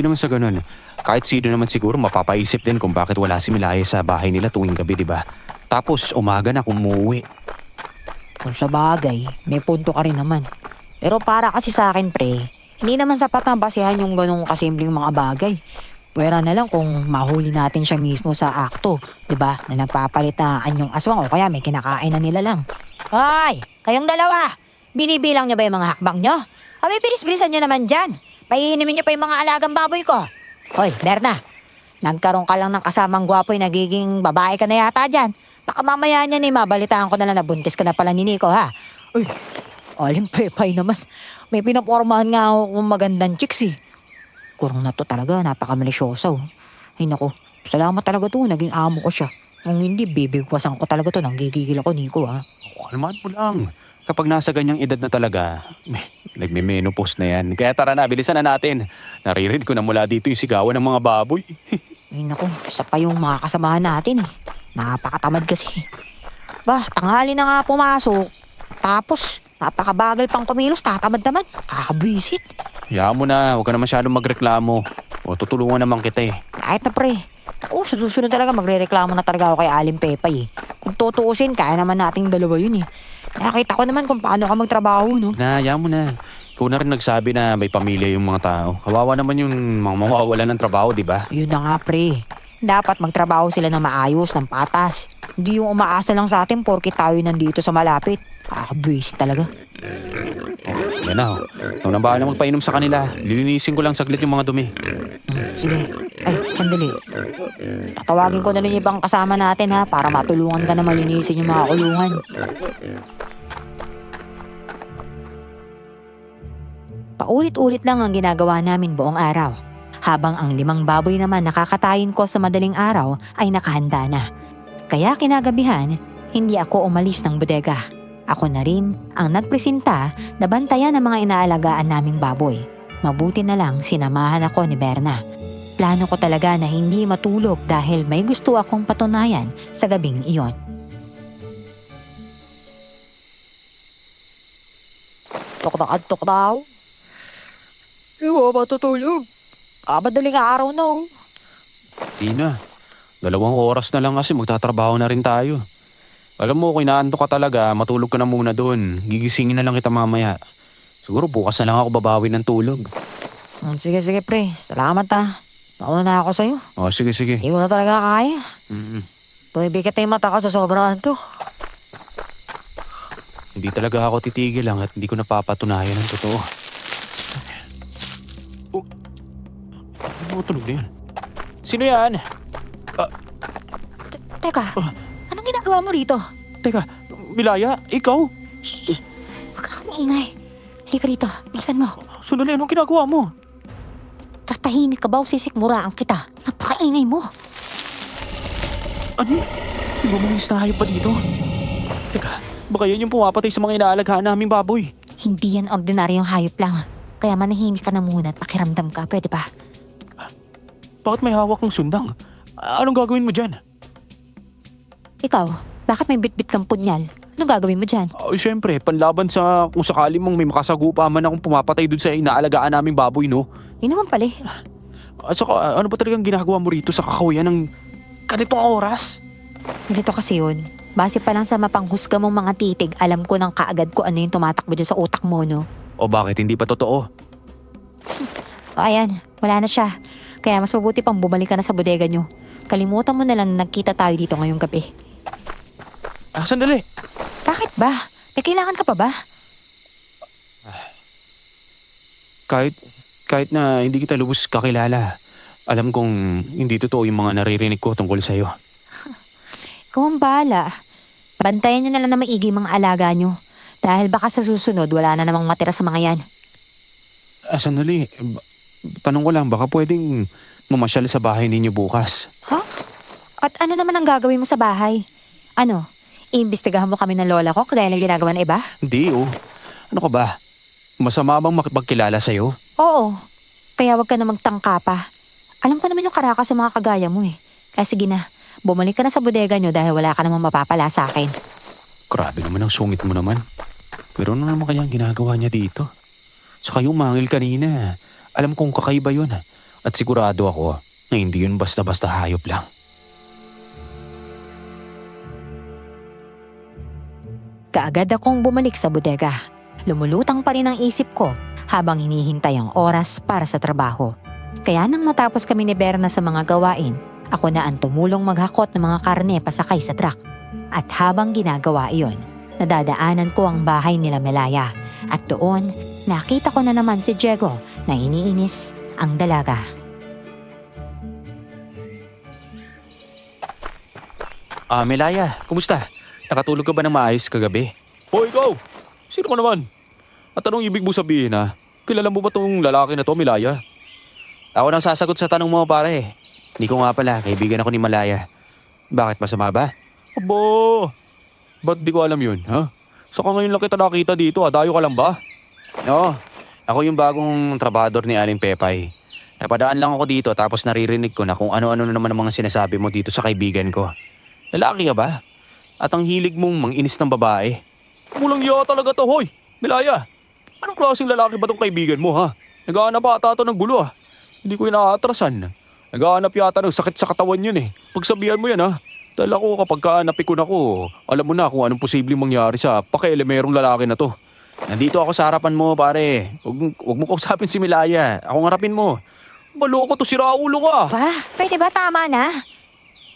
naman sa ganun. Kahit sino naman siguro mapapaisip din kung bakit wala si Milaya sa bahay nila tuwing gabi, di ba? Tapos umaga na kumuwi. Kung sa bagay, may punto ka rin naman. Pero para kasi sa akin pre, hindi naman sapat na basihan yung ganong kasimpleng mga bagay. Pwera na lang kung mahuli natin siya mismo sa akto, di ba? Na nagpapalit na anyong aswang o kaya may kinakain na nila lang. Hoy! Kayong dalawa! Binibilang niyo ba yung mga hakbang niyo? Bilis-bilisan niyo naman dyan. Paiinimin niyo pa yung mga alagang baboy ko. Hoy, Berna, nagkaroon ka lang ng kasamang gwapo'y nagiging babae ka na yata dyan. Baka mamaya niyan mabalitaan ko na lang na buntis ka na pala ni Nico, ha? Uy, Aling Pepay naman. May pinapormahan nga ako kung magandang chicks eh. Kurang na to talaga, napakamalisyosa oh. Ay naku, salamat talaga to, naging amo ko siya. Kung hindi, bibigwasan ko talaga to, nanggigigil ako, Nico, ha? Kalmahan mo lang. Kapag nasa ganyang edad na talaga, nagme-menopause na yan. Kaya tara na, bilisan na natin. Naririnig ko na mula dito yung sigawan ng mga baboy. Ay naku, isa pa yung mga kasamahan natin eh. Napakatamad kasi. Tanghali na nga pumasok. Tapos, napakabagal pang kumilos, tatamad naman. Kakabwisit. Hayaan mo na, huwag ka na masyadong magreklamo. Tutulungan naman kita eh. Kahit na pre. Sa susunod talaga magre-reklamo na talaga ako kay Aling Pepay eh. Kung tutuusin, kaya naman nating dalawa yun eh. Nakita ko naman kung paano ka magtrabaho, no? Hayaan mo na. Ikaw na rin nagsabi na may pamilya yung mga tao. Kawawa naman yung mga mawawalan ng trabaho, di ba? Yun na nga pre. Dapat magtrabaho sila ng maayos, ng patas. Hindi yung umaasa lang sa atin porke tayo nandito sa malapit. Kakabwisit talaga. Yan na. Nung nabahala magpainom sa kanila, lilinisin ko lang saglit yung mga dumi. Sige. Ay, sandali. Tatawagin ko na rin yung ibang kasama natin ha para matulungan ka na malinisin yung mga kulungan. Paulit-ulit lang ang ginagawa namin buong araw. Habang ang 5 baboy naman nakakatayin ko sa madaling araw ay nakahanda na. Kaya kinagabihan, hindi ako umalis ng bodega. Ako na rin ang nagpresenta na bantayan ng mga inaalagaan naming baboy. Mabuti na lang sinamahan ako ni Berna. Plano ko talaga na hindi matulog dahil may gusto akong patunayan sa gabing iyon. Tok daw. Hindi mo matutulog. Madaling araw na. Di na. 2 oras na lang kasi magtatrabaho na rin tayo. Alam mo, kung inaantok ka talaga, matulog ka na muna doon. Gigisingin na lang kita mamaya. Siguro bukas na lang ako babawi ng tulog. Sige pre, salamat Nauna na ako sa'yo. O, sige. Hindi mo na talaga kaya. Bumibigit na yung mata ko sa sobrang antok. Hindi talaga ako titigil lang at hindi ko napapatunayan ang totoo. Oh, ano tulog na yan? Sino yan? Teka, anong ginagawa mo rito? Teka, Milaya, ikaw? Huwag kang maingay. Halika rito, bilisan mo. Sandali, anong ginagawa mo? Tatahimik ka ba o sisikmuraan kita? Napakaingay mo. Ano? Di ba mga hayop pa dito? Teka, baka yan yung pumapatay sa mga inaalagaan naming baboy. Hindi yan ordinaryong hayop lang. Kaya manahimik ka na muna at pakiramdam ka, pwede ba? Bakit may hawak ng sundang? Anong gagawin mo dyan? Ikaw, bakit may bitbit kang punyal? Anong gagawin mo dyan? Siyempre, panlaban sa kung sakali mong may makasagupa man akong pumapatay dun sa inaalagaan naming baboy, no? Yun naman pala. At saka, ano ba talagang ginagawa mo rito sa kakahuyan ng ganitong oras? Ganito kasi yun. Base pa lang sa mapanghusga mong mga titig, alam ko nang kaagad ko ano yung tumatakbo dyan sa utak mo, no? O bakit hindi pa totoo? O ayan, wala na siya. Kaya mas mabuti pang bumalik ka na sa bodega nyo. Kalimutan mo na lang na nagkita tayo dito ngayong gabi. Sandali. Bakit ba? May kailangan ka pa ba? Kahit na hindi kita lubos kakilala, alam kong hindi totoo yung mga naririnig ko tungkol sa'yo. Ikaw ang bahala. Bantayan nyo na lang na maigi mga alaga nyo. Dahil baka sa susunod, wala na namang matira sa mga yan. Sandali. Tanong ko lang, baka pwedeng mamasyal sa bahay ninyo bukas. Ha? At ano naman ang gagawin mo sa bahay? Ano? Iimbestigahan mo kami ng lola ko kagaya ng ginagawa ng iba? Hindi, oh. Ano ka ba? Masama bang makipagkilala sa'yo? Oo. Kaya wag ka na magtangka pa. Alam ko naman yung karaka sa mga kagaya mo eh. Kaya sige na, bumalik ka na sa bodega nyo dahil wala ka namang mapapala sa akin. Grabe naman ang sungit mo naman. Pero ano naman kaya ang ginagawa niya dito? Saka yung mangil kanina, alam kong kakaiba yun. At sigurado ako na hindi yun basta-basta hayop lang. Kaagad akong bumalik sa bodega. Lumulutang pa rin ang isip ko habang hinihintay ang oras para sa trabaho. Kaya nang matapos kami ni Berna sa mga gawain, ako na ang tumulong maghakot ng mga karne pasakay sa truck. At habang ginagawa iyon, nadadaanan ko ang bahay nila Melaya. At doon, nakita ko na naman si Diego na iniinis ang dalaga. Melaya, kumusta? Nakatulog ka ba ng maayos kagabi? O ikaw, sino ka naman? At anong ibig mo sabihin ha? Kilala mo ba tong lalaki na to, Milaya? Ako nang sasagot sa tanong mo, pare. Hindi ko nga pala, kaibigan ako ni Malaya. Bakit, masama ba? Abo, ba't di ko alam yun, ha? Saka ngayon lang kita nakita dito, dayo ka lang ba? Oo, ako yung bagong trabador ni Aling Pepay. Napadaan lang ako dito tapos naririnig ko na kung ano-ano na naman ang mga sinasabi mo dito sa kaibigan ko. Lalaki ka ba? At ang hilig mong manginis ng babae. Mulang iya talaga to, hoy! Milaya, anong klaseng lalaki ba tong kaibigan mo, ha? Naghahanap ata to ng gulo, ha? Hindi ko inaatrasan. Naghahanap yata ng sakit sa katawan yun, eh. Pagsabihan mo yan, ha? Dahil ako kapag napikon ako, alam mo na kung anong posibleng mangyari sa pakielemerong lalaki na to. Nandito ako sa harapan mo, pare. Huwag mo kausapin si Milaya. Ako harapin mo. Maloko to, siraulo ka! Pa, pwede ba tama na?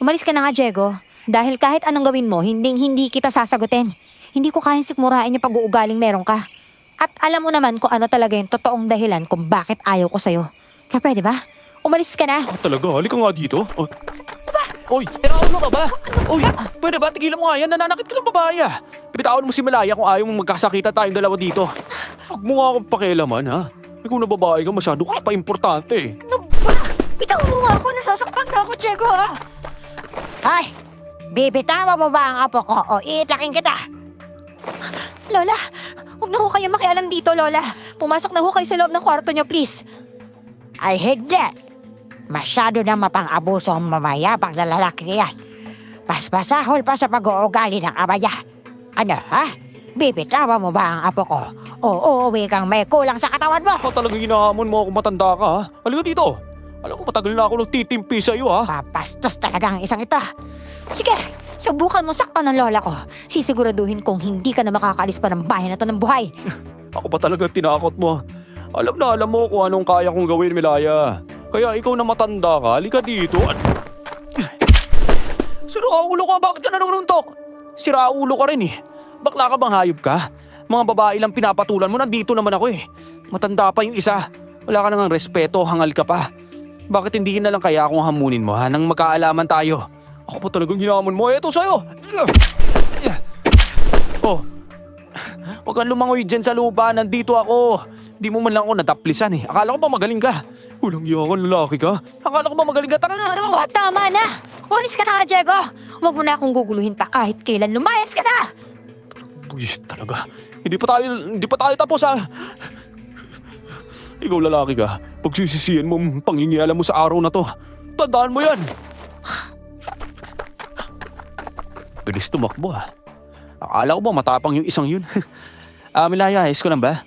Umalis ka na nga, Diego. Dahil kahit anong gawin mo, hindi kita sasagutin. Hindi ko kayang sikmurain yung pag-uugaling meron ka. At alam mo naman kung ano talaga yung totoong dahilan kung bakit ayaw ko sa'yo. Kaya pwede ba? Umalis ka na. Talaga, halika nga dito. Oh. Oy, Siraulo ka ba? Uy, pwede ba? Tigilan mo nga yan. Nananakit ka ng babae, ah. Bitawan mo si Milaya kung ayaw mong magkasakita tayong dalawa dito. Huwag mo nga akong pakialaman, ha? Ikaw na babae ka, masyado ka pa importante. Ano ba? Bitawan mo nga ako. Nasasaktan na ako, Diego, ha? Ay, Bibitawan mo ba ang apo ko o iitakin kita? Lola, huwag na ho kayo makialam dito, Lola. Pumasok na ho kayo sa loob ng kwarto niyo, please. Ay hindi. Masyado na mapang-abuso ang mamayabang na lalaki niyan. Mas masahol pa sa pag-uugali ng ama niya. Ano ha? Bibitawan mo ba ang apo ko o uuwi kang may kulang sa katawan mo? Baka talagang hinahamon mo ako matanda ka ha? Halika dito. Alam ko matagal na ako nagtitimpi sa'yo ha? Papastos talaga ang isang ito. Sige, subukan mo saktan ng lola ko. Sisiguraduhin kong hindi ka na makakaalis pa ng bahay na to ng buhay. Ako pa talaga tinakot mo. Alam na alam mo kung anong kaya kong gawin, Milaya. Kaya ikaw na matanda ka, halika dito. Siraulo ka, bakit ka nanununtok? Siraulo ka rin eh. Bakla ka bang hayop ka? Mga babae lang pinapatulan mo, nandito naman ako eh. Matanda pa yung isa. Wala ka nang respeto, hangal ka pa. Bakit hindi na lang kaya akong hamunin mo ha, nang magkaalaman tayo? Ako pa talagang hinamon mo, eto sa'yo. Oh, huwag kang lumangoy dyan sa lupa, nandito ako. Di mo man lang ako nataplisan eh. Akala ko ba magaling ka? Walang yakan, lalaki ka. Akala ko ba magaling ka? Tara na, ano? Oh, tama na! Umalis ka na, Diego! Huwag mo na akong guguluhin pa kahit kailan. Lumayas ka na! Buwis talaga. Hindi pa tayo tapos ha. Ikaw lalaki ka. Pagsisisihan mo ang pangingialam mo sa araw na to. Tandaan mo yan. Bilis tumakbo ha. Akala ko ba matapang yung isang yun? Milaya, ayos ko lang ba?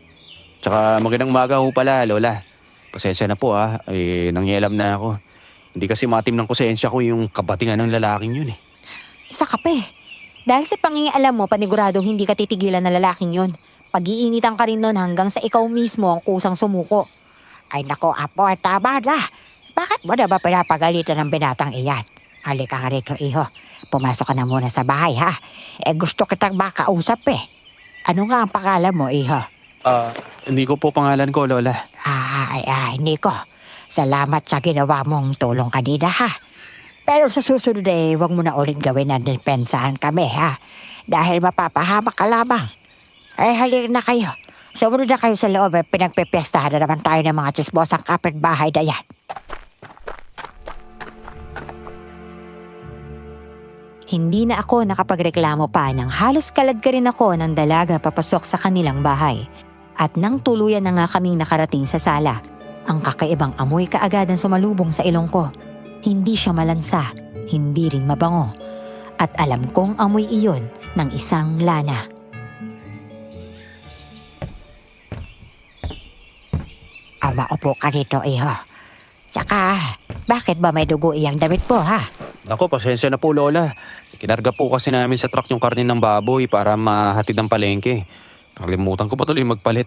Tsaka magandang umaga ho pala, Lola. Pasensya na po ha. Nangyalam na ako. Hindi kasi matim ng konsensya ko yung kabatingan ng lalaking yun eh. Sa kape. Dahil sa pangingialam mo, paniguradong hindi ka titigilan ng lalaking yun. Pag-iinitan ka rin nun hanggang sa ikaw mismo ang kusang sumuko. Ay nako apo, tama na. Bakit mo na ba pinapagalitan ng binatang iyan? Halika nga rito, iho. Pumasok ka na muna sa bahay, ha? Gusto kitang makausap eh. Ano nga ang pangalan mo, iho? Hindi ko po pangalan ko, Lola. Nico. Salamat sa ginawa mong tulong kanina, ha? Pero sa susunod wag mo na ulit gawin na depensahan kami, ha? Dahil mapapahamak ka lamang. Halika na kayo. Sumunod na kayo sa loob, pinagpepiestahan na naman tayo ng mga chismosang kapitbahay na yan. Hindi na ako nakapagreklamo pa nang halos kalad ka rin ako ng dalaga papasok sa kanilang bahay. At nang tuluyan na nga kaming nakarating sa sala, ang kakaibang amoy kaagad ang sumalubong sa ilong ko. Hindi siya malansa, hindi rin mabango. At alam kong amoy iyon ng isang lana. Maupo ka dito, iho. Saka, bakit ba may dugo iyang damit po, ha? Nako, pasensya na po, Lola. Kinarga po kasi namin sa truck yung karne ng baboy para mahatid ang palengke. Nakalimutan ko pa tuloy magpalit.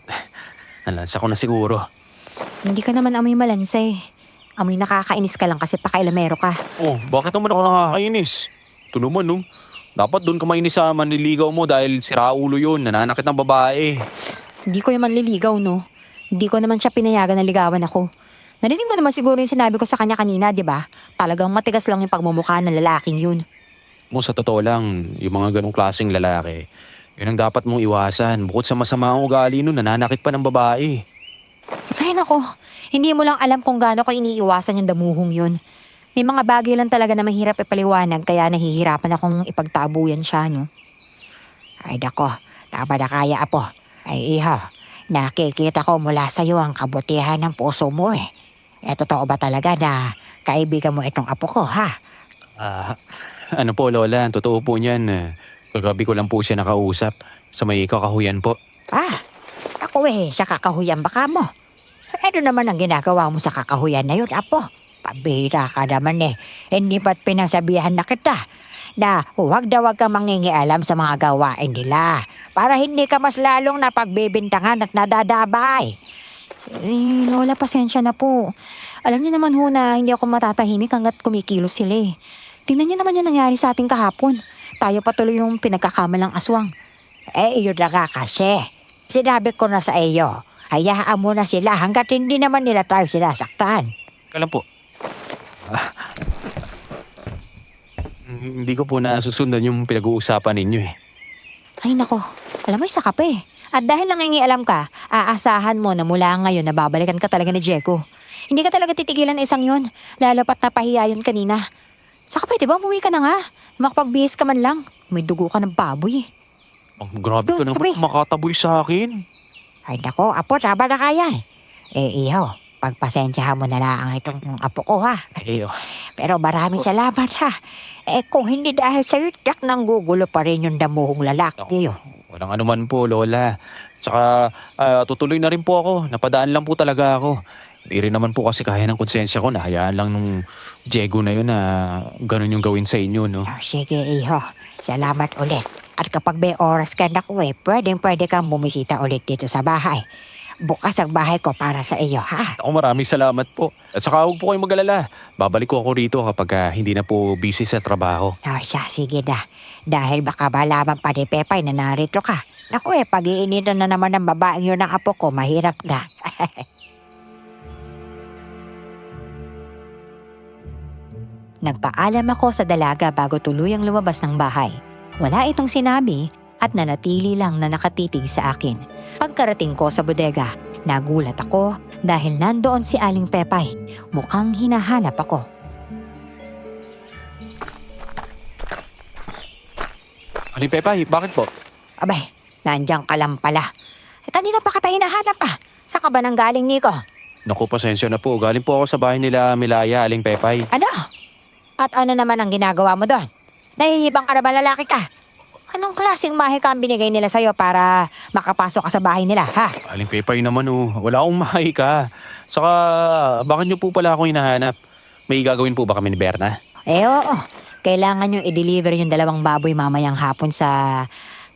Nalansa ko na siguro. Hindi ka naman amoy malansa eh. Amoy nakakainis ka lang kasi pakailamero ka. Oh, bakit naman ako nakakainis? Ito naman, no? Dapat doon ka mainis sa manliligaw mo dahil siraulo yun, nananakit ng babae. Hindi ko yung manliligaw, no? Hindi ko naman siya pinayagan na ligawan ako. Narinig mo naman siguro yung sinabi ko sa kanya kanina, di ba? Talagang matigas lang yung pagmumukha ng lalaking yun. Mo sa totoo lang, yung mga ganong klaseng lalaki, yun ang dapat mong iwasan. Bukod sa masama ang ugali nun, nananakit pa ng babae. Ay nako, hindi mo lang alam kung gaano ko iniiwasan yung damuhong yun. May mga bagay lang talaga na mahirap ipaliwanag kaya nahihirapan akong ipagtabuyan siya, no? Ay nako, tama na kaya, apo. Ay iho, nakikita ko mula sa iyo ang kabutihan ng puso mo eh. Totoo ba talaga na kaibigan mo itong apo ko, ha? Ano po, Lola, ang totoo po niyan. Kagabi ko lang po siya nakausap sa may kakahuyan po. Ako sa kakahuyan baka mo. Ano naman ang ginagawa mo sa kakahuyan na yun, apo? Pabira ka naman eh. Hindi ba't pinasabihan na kita na huwag kang mangingialam sa mga gawain nila para hindi ka mas lalong napagbibintangan at nadadabay. Lola, pasensya na po. Alam niyo naman ho na hindi ako matatahimik hanggat kumikilos sila eh. Tingnan niyo naman yung nangyari sa ating kahapon. Tayo patuloy yung pinagkakamalang aswang. Iyon na nga kasi. Sinabi ko na sa iyo, hayaan mo na sila hanggat hindi naman nila tayo sinasaktan. Kailan po? Hindi ko po nasusundan yung pinag-uusapan ninyo eh. Ay nako, alam mo isa ka pa eh. At dahil nangingialam ka, aasahan mo na mula ngayon na babalikan ka talaga ni Diego. Hindi ka talaga titigilan na isang yun, lalo pat napahiya yun kanina. Saka pwede ba umuwi ka na nga? Makapagbihis ka man lang. May dugo ka ng baboy eh. Ang grabe ka Doon, naman tabi. makataboy sa akin. Ay nako, apo, tama na kaya. Iho, pagpasensyahan mo na lang itong apo ko ha. Eh, Pero maraming salamat ha. Kung hindi dahil sa'yo, tiyak nang gugulo pa rin yung damuhong lalaki yun. walang anuman po, Lola. Tsaka, tutuloy na rin po ako. Napadaan lang po talaga ako. Hindi rin naman po kasi kaya ng konsensya ko. Nahayaan lang nung Diego na yun na ganun yung gawin sa inyo, no? Sige, iho. Salamat ulit. At kapag may oras ka na pwede kang bumisita ulit dito sa bahay. Bukas ang bahay ko para sa iyo, ha? Ako maraming salamat po. At saka huwag po kayong mag-alala. Babalik ko ako rito kapag hindi na po busy sa trabaho. Siya, sige na. Dahil baka malaman pa ni Pepay na narito ka. Naku pag-iinitan na naman ng babaeng yun ng apo ko, mahirap na. Nagpaalam ako sa dalaga bago tuluyang lumabas ng bahay. Wala itong sinabi at nanatili lang na nakatitig sa akin. Pagkarating ko sa bodega, nagulat ako dahil nandoon si Aling Pepay. Mukhang hinahanap ako. Aling Pepay, bakit po? Abay, nandiyan ka lang pala. Kanina pa kita hinahanap ah. Saan ka ba nang galing, Nico? Naku, pasensya na po. Galing po ako sa bahay nila Milaya, Aling Pepay. Ano? At ano naman ang ginagawa mo doon? Nahihibang ka na ba lalaki ka? Anong klaseng mahika ang binigay nila sa'yo para makapasok ka sa bahay nila, ha? Aling Pepay naman wala akong mahika. Saka, bakit niyo po pala ako hinahanap? May gagawin po ba kami ni Berna? Oo. Kailangan nyo i-deliver yung 2 baboy mamayang hapon sa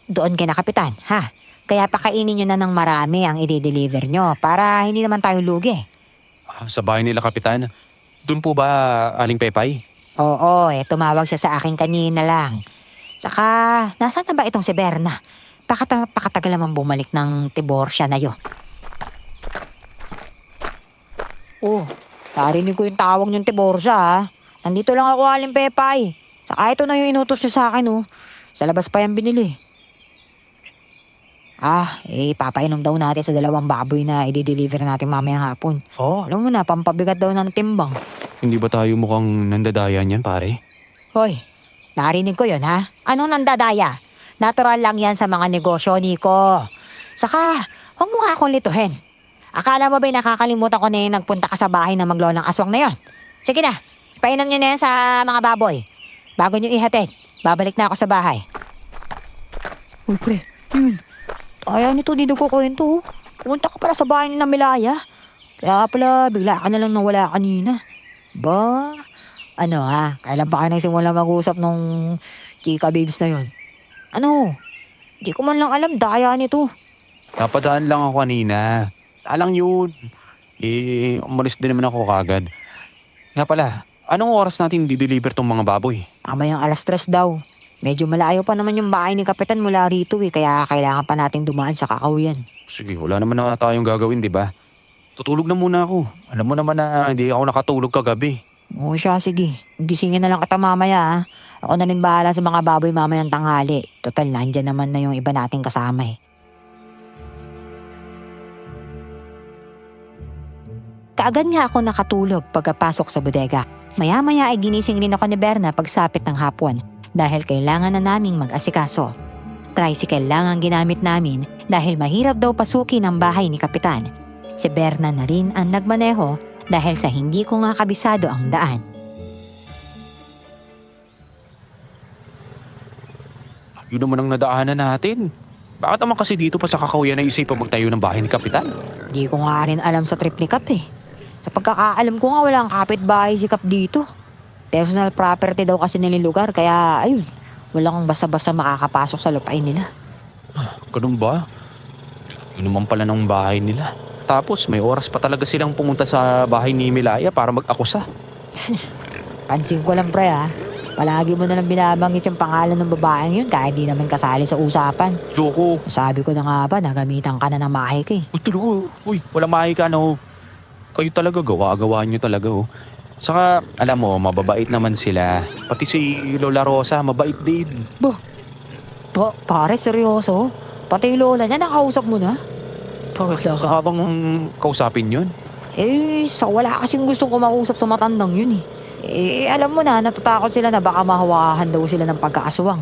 doon kay na kapitan, ha? Kaya pakainin nyo na ng marami ang i-deliver nyo para hindi naman tayo lugi. Sa bahay nila, Kapitan? Doon po ba, Aling Pepay? Oo, tumawag siya sa akin kanina lang. Saka, nasaan na ba itong si Berna? Pakatagal naman bumalik ng Tiborcia na yun. Oh, narinig ko yung tawag niyong Tiborcia ha. Nandito lang ako, Aling Pepay. Saka ito na yung inutos niyo sa akin Sa labas pa yan binili. Papainom daw natin sa 2 baboy na i-deliver natin mamayang hapon. Oh, Alam mo na, pampabigat daw ng timbang. hindi ba tayo mukhang nandadaya niyan, pare? Hoy, narinig ko yun ha? Anong nandadaya? Natural lang yan sa mga negosyo, Nico. Saka, huwag mo nga akong lituhin. Akala mo ba'y nakakalimutan ko na yung nagpunta ka sa bahay na maglolang aswang na yon? Sige na, painom nyo na yan sa mga baboy. Bago nyo ihatid, babalik na ako sa bahay. Uy, pre, ayaw nito, di ko rin to. Pumunta ko pala sa bahay ni Milaya. Kaya pala, bigla ka na lang nawala kanina. Ba, ano ha? Kailan pa kayo nagsimula mag-usap nung chika babes na yon? Ano? Di ko man lang alam, daya nito. Napadaan lang ako kanina. Alang yun. Umalis din naman ako kagad. Nga pala, anong oras natin di-deliver tong mga baboy? Mamayang 3:00 daw. Medyo malayo pa naman yung bahay ni Kapitan mula rito kaya kailangan pa nating dumaan sa Kakahuyan. Sige, wala naman na tayong gagawin, di ba? Tutulog na muna ako. Alam mo naman na hindi ako nakatulog kagabi. Oo siya, sige. Gisingin na lang kita mamaya ha. Ako na rin bahala sa mga baboy mamayang tanghali. Total, nandyan naman na yung iba nating kasama Kaagad nga ako nakatulog pagkapasok sa bodega. Maya-maya ay ginising rin ako ni Berna pagsapit ng hapon dahil kailangan na naming mag-asikaso. Tricycle lang ang ginamit namin dahil mahirap daw pasukin ang bahay ni Kapitan. Si Berna na rin ang nagmaneho dahil sa hindi ko nga kabisado ang daan. Yun naman ang nadaanan natin. Bakit naman kasi dito pa sa Kakahuyan na isip magtayo ng bahay ni Kapitan? Di ko nga rin alam sa trip ni Kap Sa pagkakaalam ko nga walang kapitbahay si Kap dito. Personal property daw kasi nila lugar kaya ayun, walang basta-basta makakapasok sa lupain nila. Ganun ba? Yun naman pala ng bahay nila. Tapos may oras pa talaga silang pumunta sa bahay ni Milaya para mag-akusa. Pansin ko lang pre ha, palagi mo na lang binabanggit yung pangalan ng babaeng yun kahit di naman kasali sa usapan. Loko. Sabi ko na nga ba, nagamitan ka na ng mahik Uy, talaga. Uy, wala mahika no. Kayo talaga, gawa-gawa nyo talaga Saka, alam mo, mababait naman sila. Pati si Lola Rosa, mabait din. Pare, seryoso? Pati yung lola niya, nakausap mo na? Sa habang kausapin yun. Wala kasing gustong kumausap sa matandang yun Alam mo na, natatakot sila na baka mahawahan daw sila ng pagkaaswang.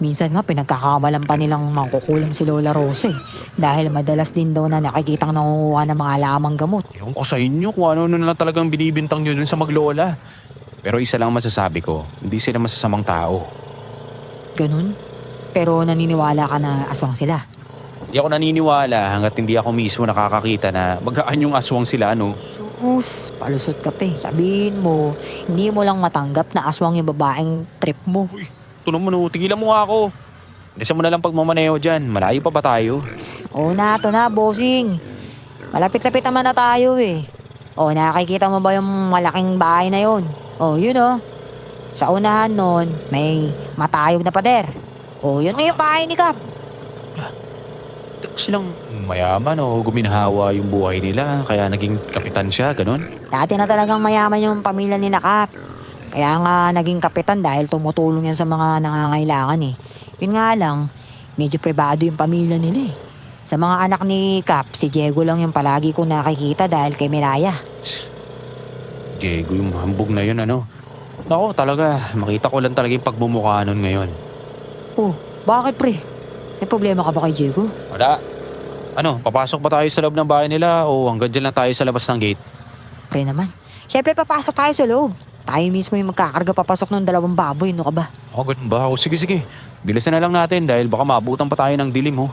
Minsan nga, pinagkakamalan pa nilang mangkukulam si Lola Rosa dahil madalas din daw na nakikitang nangunguha ng mga lamang gamot. Ewan ko sa inyo kung ano na lang talagang binibintang nyo dun sa maglola. Pero isa lang masasabi ko, hindi sila masasamang tao. Ganun. Pero naniniwala ka na aswang sila. Hindi ako naniniwala hanggat hindi ako mismo nakakakita na magaan yung aswang sila, no? Sus, palusot ka pa eh. Sabihin mo, hindi mo lang matanggap na aswang yung babaeng trip mo. Ito naman, oh, tigilan mo nga ako. Bilisan mo na lang pagmamaneho dyan. Malayo pa ba tayo? Oo na, ito na, bossing. Malapit-lapit naman na tayo eh. O, nakikita mo ba yung malaking bahay na yun? O, yun o. Sa unahan nun, may matayog na pader. O, yun na yung bahay ni Kap. Silang mayaman o guminhawa yung buhay nila kaya naging kapitan siya, ganun? Dati na talagang mayaman yung pamilya ni Kap. Kaya nga naging kapitan dahil tumutulong yan sa mga nangangailangan eh. Yun nga lang, medyo privado yung pamilya nila eh. Sa mga anak ni Kap, si Diego lang yung palagi kong nakikita dahil kay Miraya. Diego, yung hambog na yun, ano? Nako, talaga, makita ko lang talaga yung pagmumukha nun ngayon. Oh, bakit pre? May problema ka ba kay Diego? Wala. Ano, papasok ba tayo sa loob ng bahay nila o hanggang dyan lang tayo sa labas ng gate? Pre naman. Siyempre papasok tayo sa loob. Tayo mismo yung magkakarga papasok ng 2 baboy, no ka ba? Oh, ganun ba? O, sige, sige. Bilisan na lang natin dahil baka maabutan pa tayo ng dilim, oh.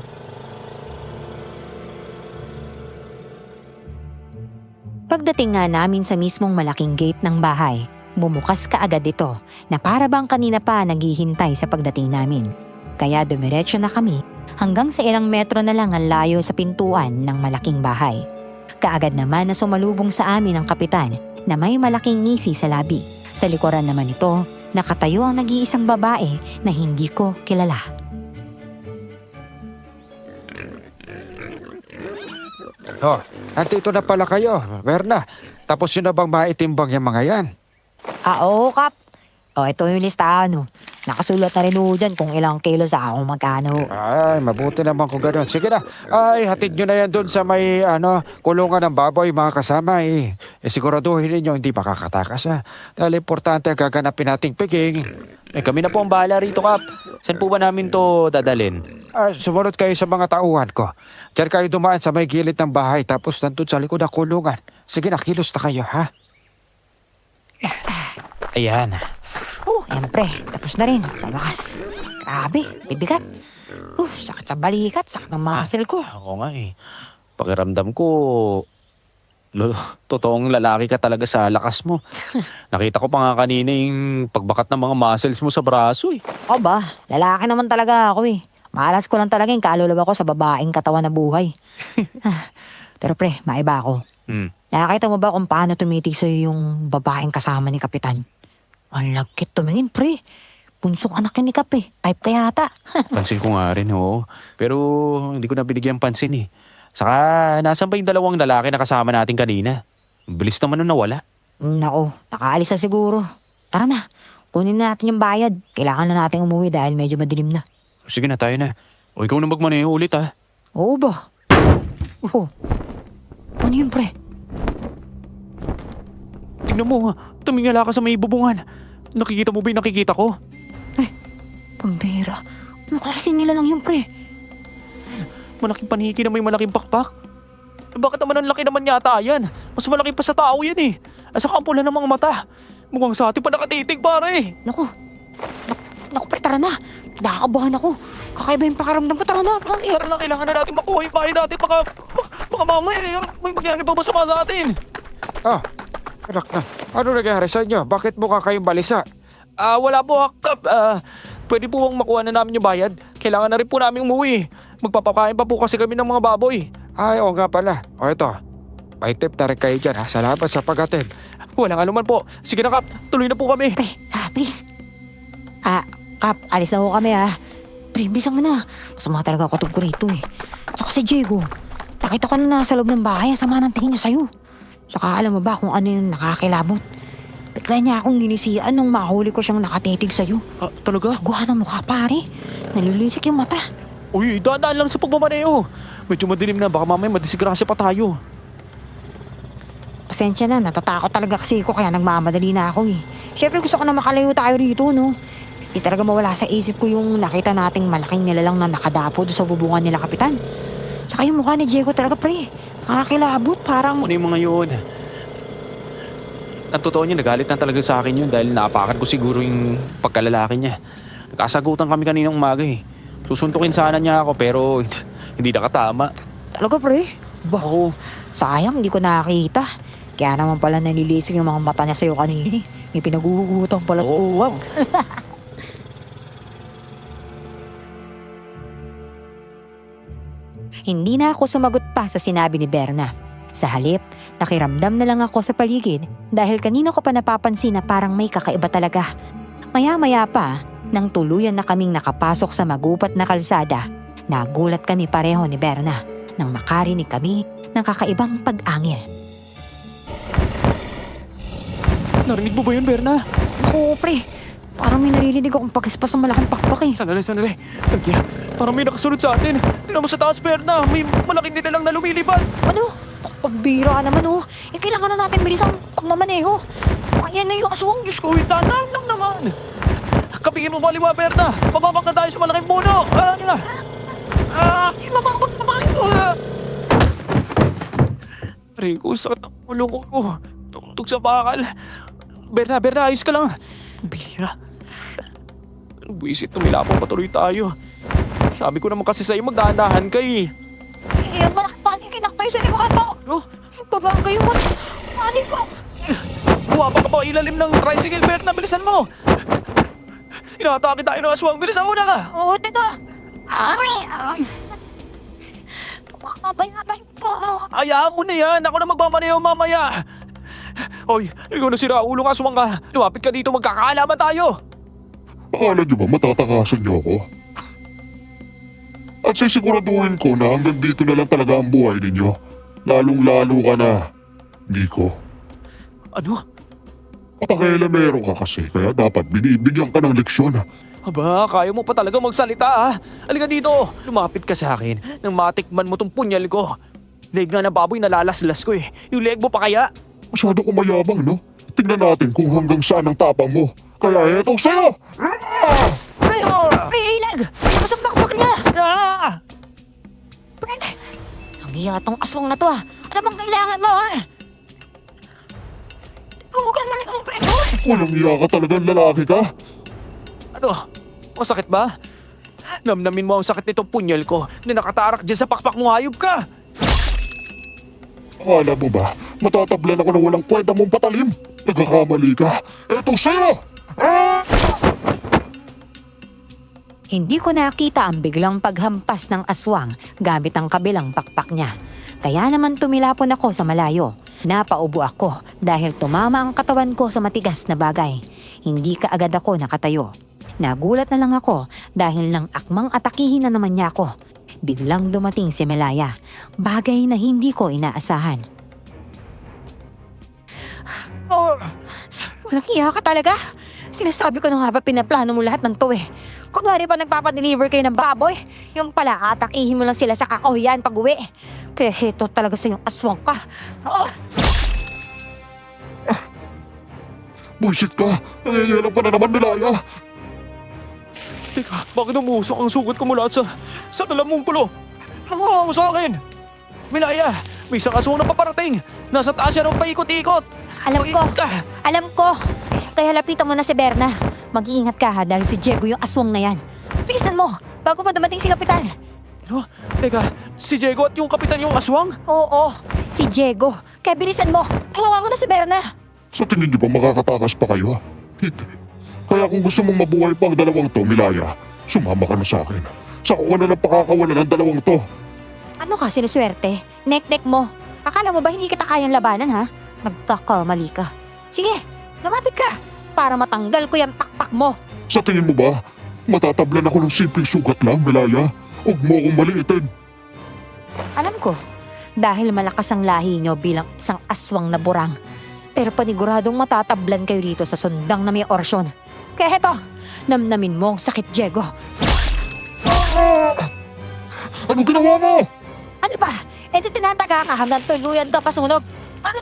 Pagdating nga namin sa mismong malaking gate ng bahay, bumukas kaagad ito na para bang kanina pa naghihintay sa pagdating namin. Kaya dumiretso na kami hanggang sa ilang metro na lang ang layo sa pintuan ng malaking bahay. Kaagad naman na sumalubong sa amin ang kapitan na may malaking ngisi sa labi. Sa likuran naman ito, nakatayo ang nag-iisang babae na hindi ko kilala. Oh, nandito na pala kayo, Berna. Tapos yun na bang maitimbang yung mga yan? Oo, Kap. O, ito yung listahan, no. Nakasulat na rin ho dyan kung ilang kilo sa akong magkano. Ay, mabuti naman kung gano'n. Sige na, ay, hatid nyo na yan doon sa may, kulungan ng baboy, mga kasama eh. Siguraduhin ninyo, hindi makakatakas ha. Dahil importante ang gaganapin nating piging. Kami na po ang bahala rito, Kap. Saan po ba namin to dadalhin? Sumunod kayo sa mga tauhan ko. Diyan kayo dumaan sa may gilid ng bahay, tapos nandun sa likod ng kulungan. Sige na, kilos na kayo, ha? Ayan. Yan pre, tapos na rin sa wakas. Grabe, bibigat. Sakit sa balikat, sakit ng muscle ko. Ako nga eh. Pakiramdam ko, totoong lalaki ka talaga sa lakas mo. Nakita ko pa nga kanina yung pagbakat ng mga muscles mo sa braso eh. O ba, lalaki naman talaga ako eh. Malas ko lang talaga yung kaluluwa ko sa babaeng katawan na buhay. Pero pre, maiba ako. Nakakita mo ba kung paano tumitig sa'yo yung babaeng kasama ni Kapitan? Ang lagkit tumingin, pre. Punsong anak ni Kap eh. Type ka yata. Pansin ko nga rin, oo. Pero hindi ko na binigyan pansin eh. Saka, nasan ba yung 2 lalaki na kasama natin kanina? Bilis naman nung nawala. Nako, nakaalis na siguro. Tara na, kunin na natin yung bayad. Kailangan na natin umuwi dahil medyo madilim na. Sige na, tayo na. O ikaw na magmaneho ulit ha. Oo ba? Oh, ano yun pre? Tignan mo, tumingala ka sa may bubungan. Nakikita mo ba yung nakikita ko? Pambira, nakarating nila lang yung pre. Malaking paniki na may malaking pakpak. Bakit naman ang laki naman yata yan? Mas malaki pa sa tao yan eh. At saka ang pula ng mga mata. Mukhang sa atin pa nakatitig pare. Naku, pre, tara na. Nakakabahan ako. Kakaiba yung pakaramdam ko, tara na. Tara na, kailangan na natin makuha yung bahay natin. Baka mamaya may mangyari pa ba sa atin? Anak na, ano nangyari sa inyo? Bakit mukha kayong balisa? Wala po, Kap. Pwede po bang makuha na namin yung bayad? Kailangan na rin po namin umuwi. Magpapakain pa po kasi kami ng mga baboy. Ay, oo nga pala. O ito, may tip na rin kayo dyan ha. Salamat sa pag-atid. Walang anuman po. Sige na, Kap. Tuloy na po kami. Pre, please. Kap, alis na ako kami Pre, bisan mo na. Masama talaga ako ko rito eh. Tsaka si Diego, nakita ko na nasa loob ng bahay. Sama ng tingin niya sa'yo. Tsaka alam mo ba kung ano yung nakakilabot? Bigla niya akong ninisian nung mahuli ko siyang nakatitig sa'yo. Talaga? Guha ng mukha pare. Nalilisik yung mata. Uy, daan lang sa pagmamaneho. Medyo madilim na. Baka mamaya madisgrasya pa tayo. Pasensya na, natatakot talaga kasi ko kaya nagmamadali na ako eh. Siyempre gusto ko na makalayo tayo rito, no? Di talaga mawala sa isip ko yung nakita nating malaking nilalang na nakadapo doon sa bubungan nila, Kapitan. Tsaka yung mukha ni Diego talaga, pre. Nakakilabot, parang... Ano yung mga yun? Ang totoo niya, nagalit na talaga sa akin yun dahil naapakan ko siguro yung pagkalalaki niya. Nagkasagutan kami kaninang umaga eh. Susuntukin sana niya ako pero hindi nakatama. Talaga, pre? Bah, Oo. sayang, hindi ko nakakita. Kaya naman pala nanilising yung mga mata niya sa'yo kanina. May pinagugutan pala. Oo, wow. Hindi na ako sumagot pa sa sinabi ni Berna. Sa halip, nakiramdam na lang ako sa paligid dahil kanina ko pa napapansin na parang may kakaiba talaga. Maya-maya pa, nang tuluyan na kaming nakapasok sa magupat na kalsada, nagulat kami pareho ni Berna nang makarinig kami ng kakaibang pag-angil. Narinig mo ba yun, Berna? Naku, pre, parang may naririnig akong pagispas ng malaking pakpak eh. Sandali. Kaya, parang may nakasunod sa atin. Tingnan mo sa taas, Berna. May malaking nilalang na lumilipad. Ano? Pagbira ka naman oh. Kailangan na natin bilis ang pagmamaneho. Ayan na yung aswang. Diyos ko, Tanan lang naman. Kapingin mo maliwa, Berna. Mababak na tayo sa malaking puno. Mababag ko. Rico, sakit ang ulo ko. Tugtog sa bakal. Berna, ayos ka lang. Bira. Buisit, tumilapong patuloy tayo. Sabi ko naman kasi sa'yo, magdahan ka eh. Malaki panikinak tayo sa likuhan mo. Oh, Babagay yung mas panik ko. buwaba ka pa ilalim ng tricycle, Berna. Bilisan mo. Inaatake tayo ng aswang. Bilisan mo na ka. Oo, tito. Ay. Mabayabay po. Hayaan mo na yan. Ako na magmamaneho mamaya. Hoy, ikaw na sira ulo ka, aswang ka. Lumapit ka dito, magkakaalaman tayo. Akala niyo ba matatakasan niyo ako? At sisiguraduhin ko na hanggang dito na lang talaga ang buhay ninyo. Lalong-lalo ka na, Nico. Ano? Patakelamero ka kasi, kaya dapat binibigyan ka ng leksyon. Aba, kaya mo pa talaga magsalita ha? Halika dito, lumapit ka sa akin nang matikman mo tong punyal ko. Leg nga ng baboy nalalaslas ko eh. Yung leg mo pa kaya? Masyado kang mayabang, no? Tingnan natin kung hanggang saan ang tapang mo. Kaya eto sa'yo! May ilag. Lakas ang bakbak niya. Ah! Pwede. Ang iya tong aswang na to ah. Ano bang kailangan mo ah? Huwag ka naman ang preto. Walang iya ka talagang lalaki ka. Ano? Masakit ba? Namnamin mo ang sakit nitong punyal ko na nakatarak dyan sa pakpak mo, hayop ka! Akala mo ba, matatablan ako ng walang kwenta mong patalim? Nagkakamali ka. Eto sa'yo! Hindi ko nakita ang biglang paghampas ng aswang gamit ang kabilang pakpak niya. Kaya naman tumilapon ako sa malayo. Napaubo ako dahil tumama ang katawan ko sa matigas na bagay. Hindi kaagad ako nakatayo. Nagulat na lang ako dahil nang akmang atakihin na naman niya ako. Biglang dumating si Melaya. Bagay na hindi ko inaasahan. Oh, walang iya ka talaga? Sinasabi ko na nga ba pinaplano mo lahat ng to eh. Kunwari pa nagpapadeliver kayo ng baboy, yung pala atakihin mo lang sila sa kakahuyan pag uwi. Kaya heto talaga sa yung aswang ka. Oh, Buisit ka! Nangyayarap ka na naman, Milaya! Teka, bakit umusok ang sugat ko mula sa dalamong pulo? Ano mo sa akin? Milaya, may isang aswang na paparating. Nasa taas siya ng paikot-ikot. alam ko, Paikot ka. alam ko. Kaya lapitan mo na si Berna. Mag-iingat ka ha dahil si Diego yung aswang na yan. Bilisan mo, bago pa dumating si Kapitan. Ano? Teka, si Diego at yung kapitan yung aswang? Oo, si Diego. Kaya bilisan mo. Tawagan ko na si Berna. Sa tingin niyo ba makakatakas pa kayo? Hindi. Kaya kung gusto mong mabuhay pa ang dalawang to, Milaya, sumama ka na sa akin. Saka ko na lang pakakawalan ng dalawang to. Ano ka, sinuswerte? Nek-nek mo. Akala mo ba hindi kita kayang labanan ha? Nagkakamali ka. Sige, lumapit ka para matanggal ko yung pakpak mo. Sa tingin mo ba, matatablan ako ng simpleng sugat lang, Milaya? Huwag mo akong maliitin. Alam ko, dahil malakas ang lahi nyo bilang isang aswang na burang. Pero paniguradong matatablan kayo rito sa sundang na may orsyon. Kaya heto, namnamin mo ang sakit, Diego. Anong ginawa mo? Ano ba? E di tinataga ka hanggang tuluyan ka pasunog. Ano?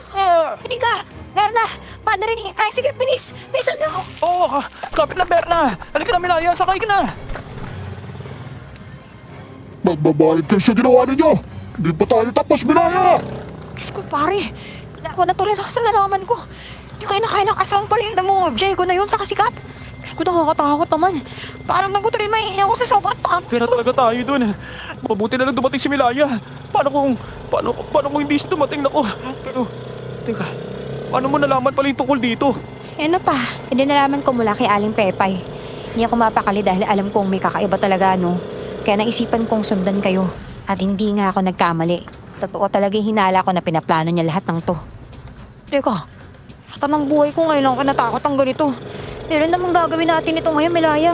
Hindi ka! Berna! padre ni... Ay, sige, bilis! Bilis na ako! Oo, kapit na Berna. Halika na Milaya, sakay ka na. Magbabayad kayo sa ginawa ninyo! Hindi pa tayo tapos, Milaya! Diyos ko, pare! Ako na tuloy ako sa nalaman ko. Hindi kayo na kaya ng asawang palinda mo. Jay ko na yun sa kasikap. Ako nakakatakot naman. Parang nagtuloy may ako sa sobat. Kaya talaga tayo dun. Mabuti na lang dumating si Milaya. Paano kung hindi siya dumating na ko? Pero, teka, paano mo nalaman pala yung tungkol dito? Ano pa, hindi nalaman ko mula kay Aling Pepay. Hindi ako mapakali dahil alam kong may kakaiba talaga, no? Kaya naisipan kong sundan kayo. At hindi nga ako nagkamali. Totoo talaga yung hinala ko na pinaplano niya lahat ng to. Teka, sa ng buhay ko ngayon lang ako natakot ang ganito. Meron namang gagawin natin ito ngayon, Milaya.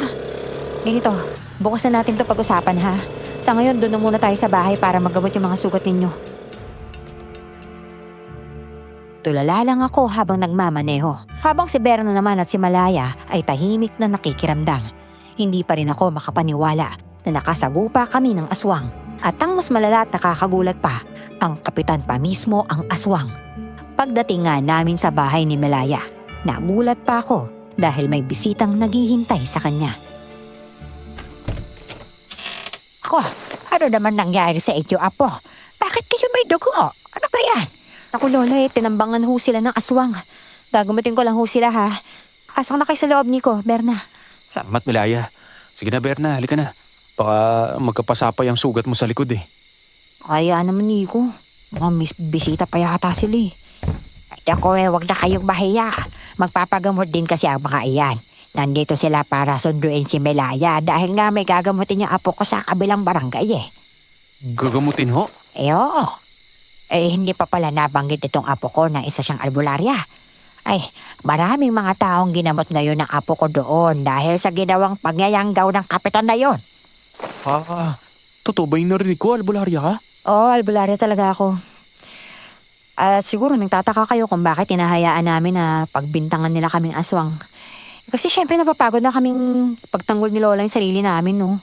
Ganito, bukas na natin to pag-usapan, ha? Sa ngayon, doon na muna tayo sa bahay para magabot yung mga sugat ninyo. Tulala lang ako habang nagmamaneho. Habang si Berno naman at si Malaya ay tahimik na nakikiramdam. Hindi pa rin ako makapaniwala na nakasagupa kami ng aswang. At ang mas malala at nakakagulat pa, ang kapitan pa mismo ang aswang. Pagdating nga namin sa bahay ni Malaya, nagulat pa ako dahil may bisitang naghihintay sa kanya. Ako, ano naman nangyari sa inyo, Apo? Bakit kayo may dugo? Ano ba yan? Naku Lola, tinambangan ho sila ng aswang. Gagamitin ko lang ho sila ha. Pasok na kayo sa loob, Nico, Berna. Salamat Milaya. Sige na Berna, halika na. Baka magkapasapay ang sugat mo sa likod eh. Kaya naman, Nico. Mukhang bisita pa yata sila eh. Ako wag na kayong mahiya. Magpapagamot din kasi ang mga iyan. Nandito sila para sunduin si Milaya dahil nga may gagamutin yung apo ko sa kabilang barangay eh. Gagamutin ho? Oo. Hindi pa pala nabanggit itong apo ko ng isa siyang albularya. Ay, maraming mga taong ginamot ngayon ng apo ko doon dahil sa ginawang pagyayanggaw ng kapitan na yon. Totoo ba yung narinig ko? Albularya ka? Oo, albularya talaga ako. Siguro nagtataka kayo kung bakit tinahayaan namin na pagbintangan nila kaming aswang. Kasi syempre napapagod na kaming pagtanggol ni Lola yung sarili namin, no?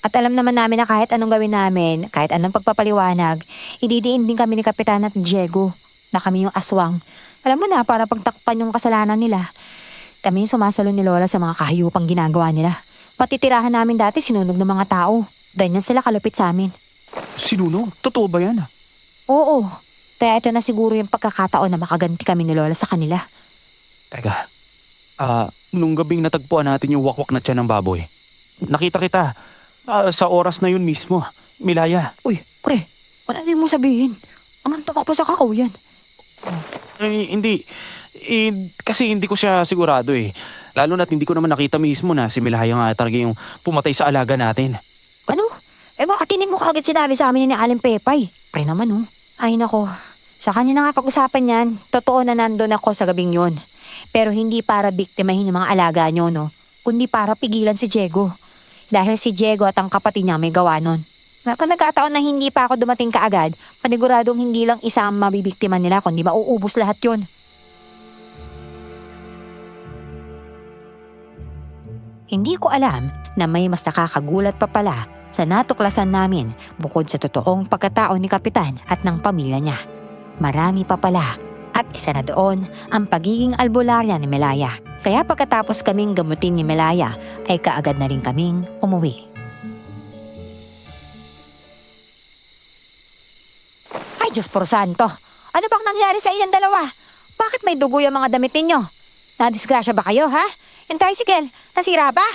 At alam naman namin na kahit anong gawin namin, kahit anong pagpapaliwanag, hididiin din kami ni Kapitan at ni Diego na kami yung aswang. Alam mo na, para pagtakpan yung kasalanan nila. Kami yung sumasalo ni Lola sa mga kahiyupang ginagawa nila. Patitirahan namin dati sinunog ng mga tao. Ganyan sila kalupit sa amin. Sinunog? Totoo ba yan? Oo. Kaya ito na siguro yung pagkakataon na makaganti kami ni Lola sa kanila. Teka, nung gabing natagpuan natin yung wakwak na tiyan ng baboy, nakita kita sa oras na yun mismo, Milaya. Uy, pre, wala din mo sabihin. Anong tumakbo sa kakauyan? Hindi. Kasi hindi ko siya sigurado eh. Lalo na't hindi ko naman nakita mismo na si Milaya nga talaga yung pumatay sa alaga natin. Ano? Bakit hindi mo kaagad sinabi sa amin ni Aling Pepay? Pre naman, oh. Ay nako, sa kanya na nga pag-usapan yan, totoo na nandun ako sa gabing yun. Pero hindi para biktimahin yung mga alaga nyo, no? Kundi para pigilan si Diego. Dahil si Diego at ang kapatid niya may gawa nun. Kung nagkataon na hindi pa ako dumating kaagad, paniguradong hindi lang isa ang mabibiktima nila, kundi mauubos lahat yun. Hindi ko alam na may mas nakakagulat pa pala sa natuklasan namin bukod sa totoong pagkatao ni Kapitan at ng pamilya niya. Marami pa pala at isa na doon ang pagiging albularya ni Milaya. Kaya pagkatapos kaming gamutin ni Milaya ay kaagad na rin kaming umuwi. Ay, Diyos por santo. Ano bang nangyari sa inyong dalawa? Bakit may dugo yung mga damit ninyo? Nadisgrasya ba kayo, ha? Yung tricycle, nasira ba?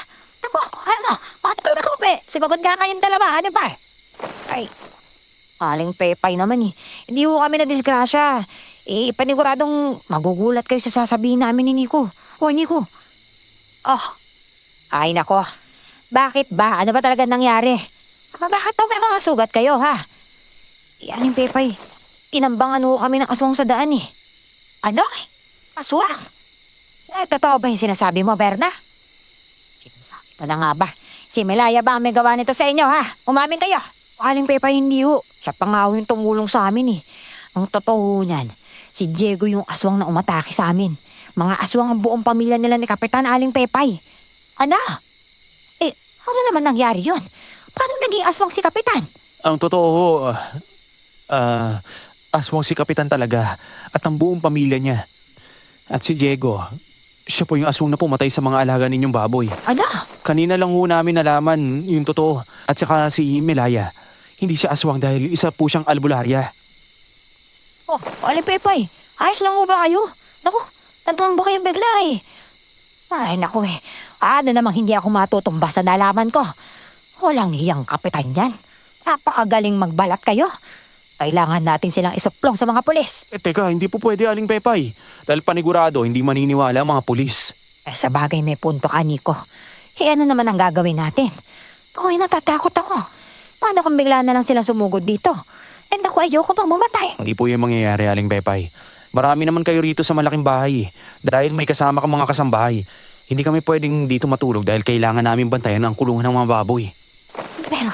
Ako, ano? Bakit kayo nakupi? Sumagod nga kayong dalawa, ano ba? Ay, Aling Pepay naman eh. Hindi ko kami nadisgrasya. Paniguradong magugulat kayo sa sasabihin namin ni Nico. Hoy, Nico. Oh, ay nako. Bakit ba? Ano ba talaga nangyari? Bakit daw may mga sugat kayo, ha? Aling Pepay, tinambangan ho kami ng aswang sa daan eh. Ano? Aswang? Totoo ba yung sinasabi mo, Berna? Sinasabi ko na nga ba? Si Milaya ba ang may gawa nito sa inyo, ha? Umamin kayo. Aling Pepay, hindi ho. Siya pa nga ho yung tumulong sa amin eh. Ang totoo niyan, si Diego yung aswang na umatake sa amin. Mga aswang ang buong pamilya nila ni Kapitan Aling Pepay. Ano? Ano naman nangyari yun? Paano naging aswang si Kapitan? Ang totoo, aswang si Kapitan talaga at ang buong pamilya niya. At si Diego, siya po yung aswang na pumatay sa mga alaga ninyong baboy. Ano? Kanina lang ho namin nalaman yung totoo. At saka si Melaya, hindi siya aswang dahil isa po siyang albularya. Oh, Aling Pepay, ayos lang mo ba kayo? Naku, natumba kayo bigla eh. Ay, naku eh. Ano namang hindi ako matutumba sa nalaman ko? Walang hiyang kapitan yan. Napakagaling magbalat kayo. Kailangan natin silang isuplong sa mga pulis. Teka, hindi po pwede Aling Pepay. Dahil panigurado, hindi maniniwala ang mga pulis. Sa bagay may punto ka, Nico. Ano naman ang gagawin natin? Ako'y natatakot ako. Paano kung bigla na lang silang sumugod dito? Naku, ayoko pang mamatay. Hindi po yung mangyayari Aling Pepay. Marami naman kayo rito sa malaking bahay. Dahil may kasama kang mga kasambahay. Hindi kami pwedeng dito matulog dahil kailangan namin bantayan ang kulungan ng mga baboy. Pero,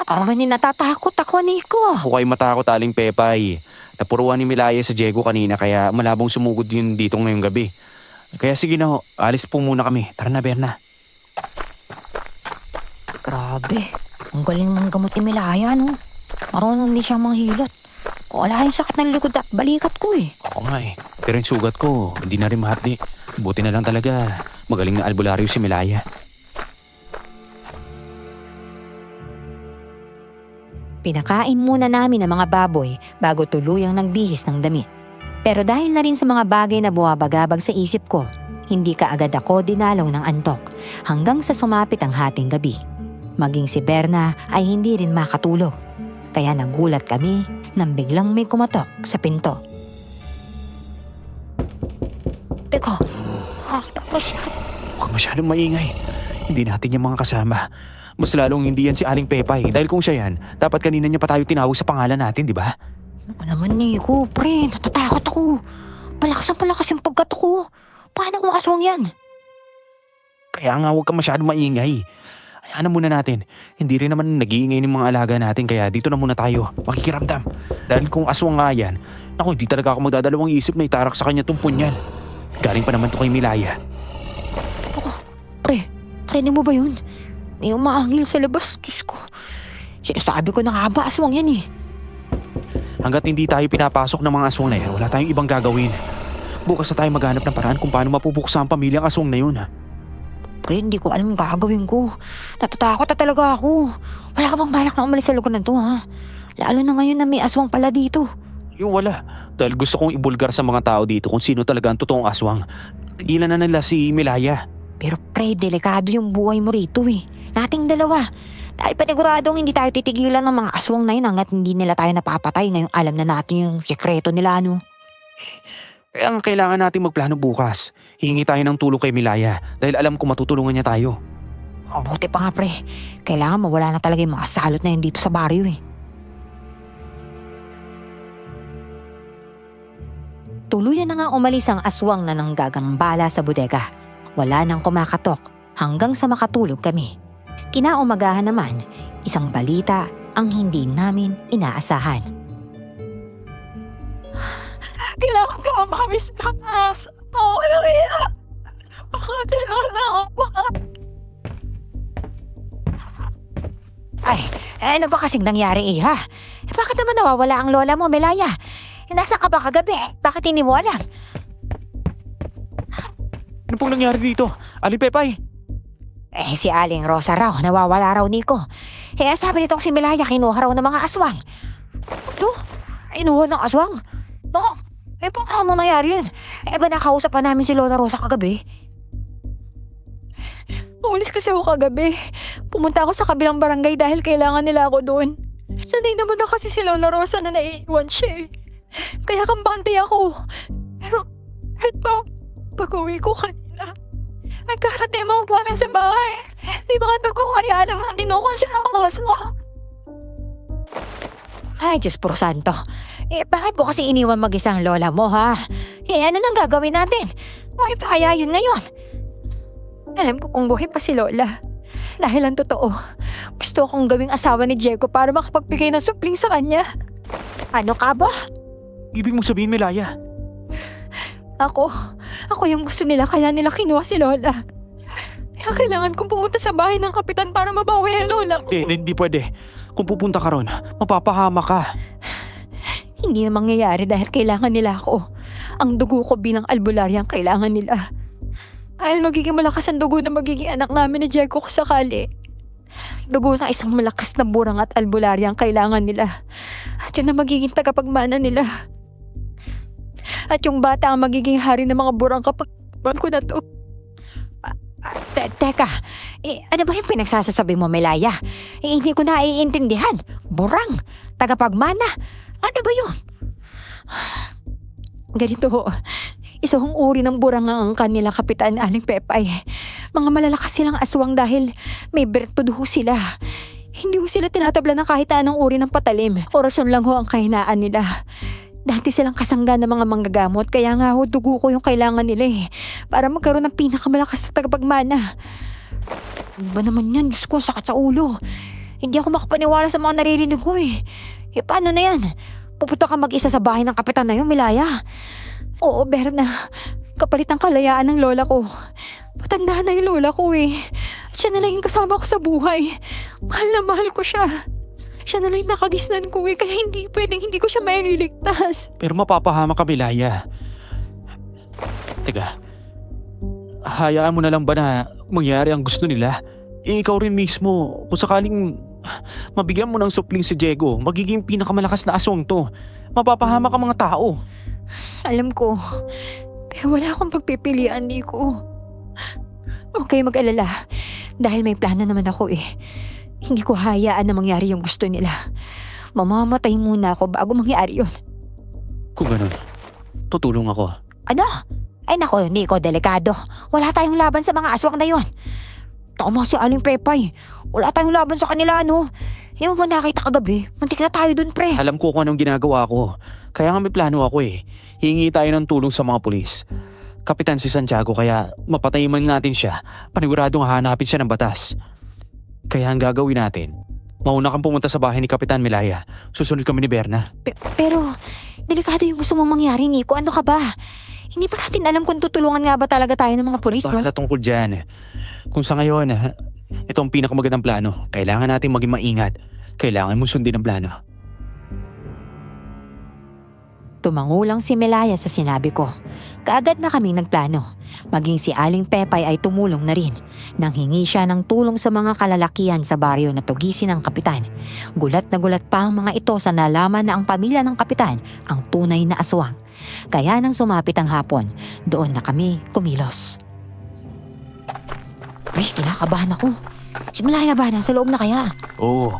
parang natatakot ako, Nico. Ako kayo matakot Aling Pepay. Napuruan ni Melaya sa Diego kanina kaya malabong sumugod yun dito ngayong gabi. Kaya sige na ho, alis po muna kami. Tara na, Berna. Grabe, ang galing ng gamot ni Melaya, no? Marunong din siyang manghilot. Wala yung sakit ng likod at balikat ko eh. Oo nga eh. Pero yung sugat ko, hindi na rin mahapdi. Buti na lang talaga. Magaling na albularyo si Melaya. Pinakain muna namin ang mga baboy bago tuluyang nagbihis ng damit. Pero dahil na rin sa mga bagay na buwabagabag sa isip ko, hindi kaagad ako dinalaw ng antok hanggang sa sumapit ang hating gabi. Maging si Berna ay hindi rin makatulog. Kaya nagulat kami nang biglang may kumatok sa pinto. Teko, tapos Huwag masyadong maingay. Hindi natin yung mga kasama. Mas lalong hindi yan si Aling Pepay. Dahil kung siya yan, dapat kanina niya pa tayo tinawag sa pangalan natin, di ba? ano naman, Nico, pre, natatakot ako. Palakas yung pagkat ko. Paano kung aswang yan? Kaya nga huwag ka masyadong maingay. Hayaan na muna natin. Hindi rin naman nag-iingay ng mga alaga natin kaya dito na muna tayo. Makikiramdam. Dahil kung aswang nga yan, naku, hindi talaga ako magdadalawang isip na itarak sa kanya tong punyan. Galing pa naman to kay Melaya. Pre, rinig mo ba yun? May umaangil sa labas, Diyos ko. Sinasabi ko na nga ba, aswang yan eh. Hanggat hindi tayo pinapasok ng mga aswang na yan, wala tayong ibang gagawin. Bukas na tayo maghanap ng paraan kung paano mapupuksa ang pamilyang aswang na yun. Pre, hindi ko alam ang gagawin ko. Natatakot na talaga ako. Wala ka bang balak na umalis sa lugar na to, ha? Lalo na ngayon na may aswang pala dito. Yung wala. Dahil gusto kong ibulgar sa mga tao dito kung sino talaga ang totoong aswang. Tigilan na nila si Melaya. Pero pre, delikado yung buhay mo rito eh. Nating dalawa. Dahil paniguradong hindi tayo titigilan ng mga aswang na yun hanggat hindi nila tayo napapatay ngayong alam na natin yung sekreto nila, ano. Kaya nga kailangan natin magplano bukas. Hingi tayo ng tulong kay Melaya dahil alam ko matutulungan niya tayo. Buti pa nga pre. Kailangan mawala na talaga yung mga salot na yun dito sa baryo eh. Tuluyan na nga umalis ang aswang na nanggagambala sa bodega. Wala nang kumakatok hanggang sa makatulog kami. Kinaumagahan naman, isang balita ang hindi namin inaasahan. Kailangan ko umamis na taas. Oo, kaya. Pakatilan na ako. Ay, ano ba kasing nangyari ha? Bakit naman nawawala ang lola mo, Melaya? Nasaan ka ba kagabi? Bakit hindi mo alam? Ano pong nangyari dito? Aling Pepay? Si Aling Rosa raw, nawawala raw, Nico. Sabi nitong si Melaya, kinuha raw ng mga aswang. Ano? Inuha ng aswang? Baka, paano nangyari yun? Ba nakausap pa namin si Lola Rosa kagabi? Umalis kasi ako kagabi. Pumunta ako sa kabilang barangay dahil kailangan nila ako doon. Sanay naman na kasi si Lola Rosa na naiiwan siya eh. Kaya kampante ako. Pero, eto, pag-uwi ko kanina, nagkarating mga namin sa bahay. Di ba ito ko kaya naman tinukan siya ng aswang? Ay, Diyos por santo. Bakit po kasi iniwan mag-isang lola mo, ha? Ano nang gagawin natin? Ay, pa kaya yun ngayon? Alam ko kung buhay pa si Lola. Dahil ang totoo, gusto akong gawing asawa ni Diego para makapagbigay ng supling sa kanya. Ano ka ba? Ibig mong sabihin, Melaya? Ako yung gusto nila kaya nila kinuha si Lola. Kaya kailangan kong pumunta sa bahay ng kapitan para mabawi ang Lola ko. Hindi pwede. Kung pupunta ka ron, mapapahama ka. Hindi na mangyayari dahil kailangan nila ako. ang dugo ko bilang albularya ang kailangan nila. Dahil magiging malakas ang dugo na magiging anak namin ni Jericho kung sakali. Dugo na isang malakas na burang at albularya ang kailangan nila. At yun ang magiging tagapagmana nila. At yung bata ang magiging hari ng mga burang kapag ko na to. Teka, ano ba yung pinagsasasabi mo, Melaya? Hindi ko na iintindihan. Burang, tagapagmana, ano ba yun? Ganito ho. Isa hong uri ng burang ang kanila kapitan Aling Pepay. Mga malalakas silang aswang dahil may bertud ho sila. Hindi ho sila tinatabla ng kahit anong uri ng patalim. Orasyon lang ho ang kahinaan nila. Dati silang kasangga ng mga manggagamot kaya nga ho dugo ko yung kailangan nila para magkaroon ng pinakamalakas na tagapagmana. Ano ba naman yan? Diyos ko, sakit sa ulo. Hindi ako makapaniwala sa mga naririnig ko paano na yan? Pupunta ka mag-isa sa bahay ng kapitan na yun, Melaya? Oo, Berna. Kapalit ang kalayaan ng lola ko. Matanda na yung lola ko At siya na lang yung kasama ko sa buhay. Mahal na mahal ko siya. Siya na lang yung nakagisnan ko kaya hindi ko siya maililigtas. Pero mapapahama ka, Melaya. Teka, hayaan mo na lang ba na mangyari ang gusto nila? Ikaw rin mismo, kung sakaling mabigyan mo ng supling si Diego, magiging pinakamalakas na aswang to. Mapapahama ka mga tao. Alam ko, pero wala akong pagpipilian, Nico. Huwag kayo mag-alala, dahil may plano naman ako Hindi ko hayaan na mangyari yung gusto nila. Mamamatay muna ako bago mangyari yun. Kung ganun, tutulong ako. Ano? Ay nako, Nico, delikado. Wala tayong laban sa mga aswang na yun. Tama si Aling Pepay. Wala tayong laban sa kanila, Hindi mo ba nakita kagabi? Muntik na tayo dun, pre. Alam ko kung anong ginagawa ko. Kaya nga may plano ako Hingi tayo ng tulong sa mga pulis. Kapitan si Santiago kaya mapatay man natin siya. Paniguradong hahanapin siya ng batas. Kaya ang gagawin natin, mauna kang pumunta sa bahay ni Kapitan Melaya. Susunod kami ni Berna. Pero, delikado yung gusto mong mangyari, Nico. Ano ka ba? Hindi pa natin alam kung tutulungan nga ba talaga tayo ng mga pulis, Bahala tungkol dyan. Kung sa ngayon, ito ang pinakamagandang plano. Kailangan natin maging maingat. Kailangan mo sundin ang plano. Tumangulang si Melaya sa sinabi ko. Kaagad na kaming nagplano. Maging si Aling Pepay ay tumulong na rin. Nang hingi siya ng tulong sa mga kalalakihan sa baryo na tugisin ng kapitan. Gulat na gulat pa ang mga ito sa nalaman na ang pamilya ng kapitan ang tunay na aswang. Kaya nang sumapit ang hapon, doon na kami kumilos. Uy, kinakabahan ako. Si Melaya ba? Nasa loob na kaya? Oo,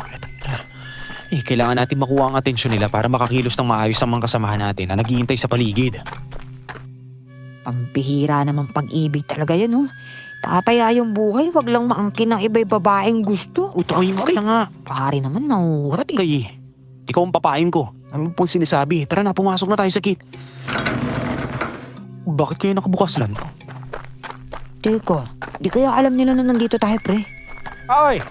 kailangan natin makuha ang atensyon nila para makakilos ng maayos ang mga kasamahan natin na naghihintay sa paligid. Pambihira naman pag-ibig talaga yun, Tataya yung buhay, wag lang maangkin ng iba'y babaeng gusto. Utoy mo kaya nga. Pare naman, nahurat Kay, ikaw ang papain ko. Ano pong sinasabi? Tara na, pumasok na tayo sa gate. Bakit kayo nakabukas lang? Teko, di kaya alam nila na nandito tayo, pre? Ay!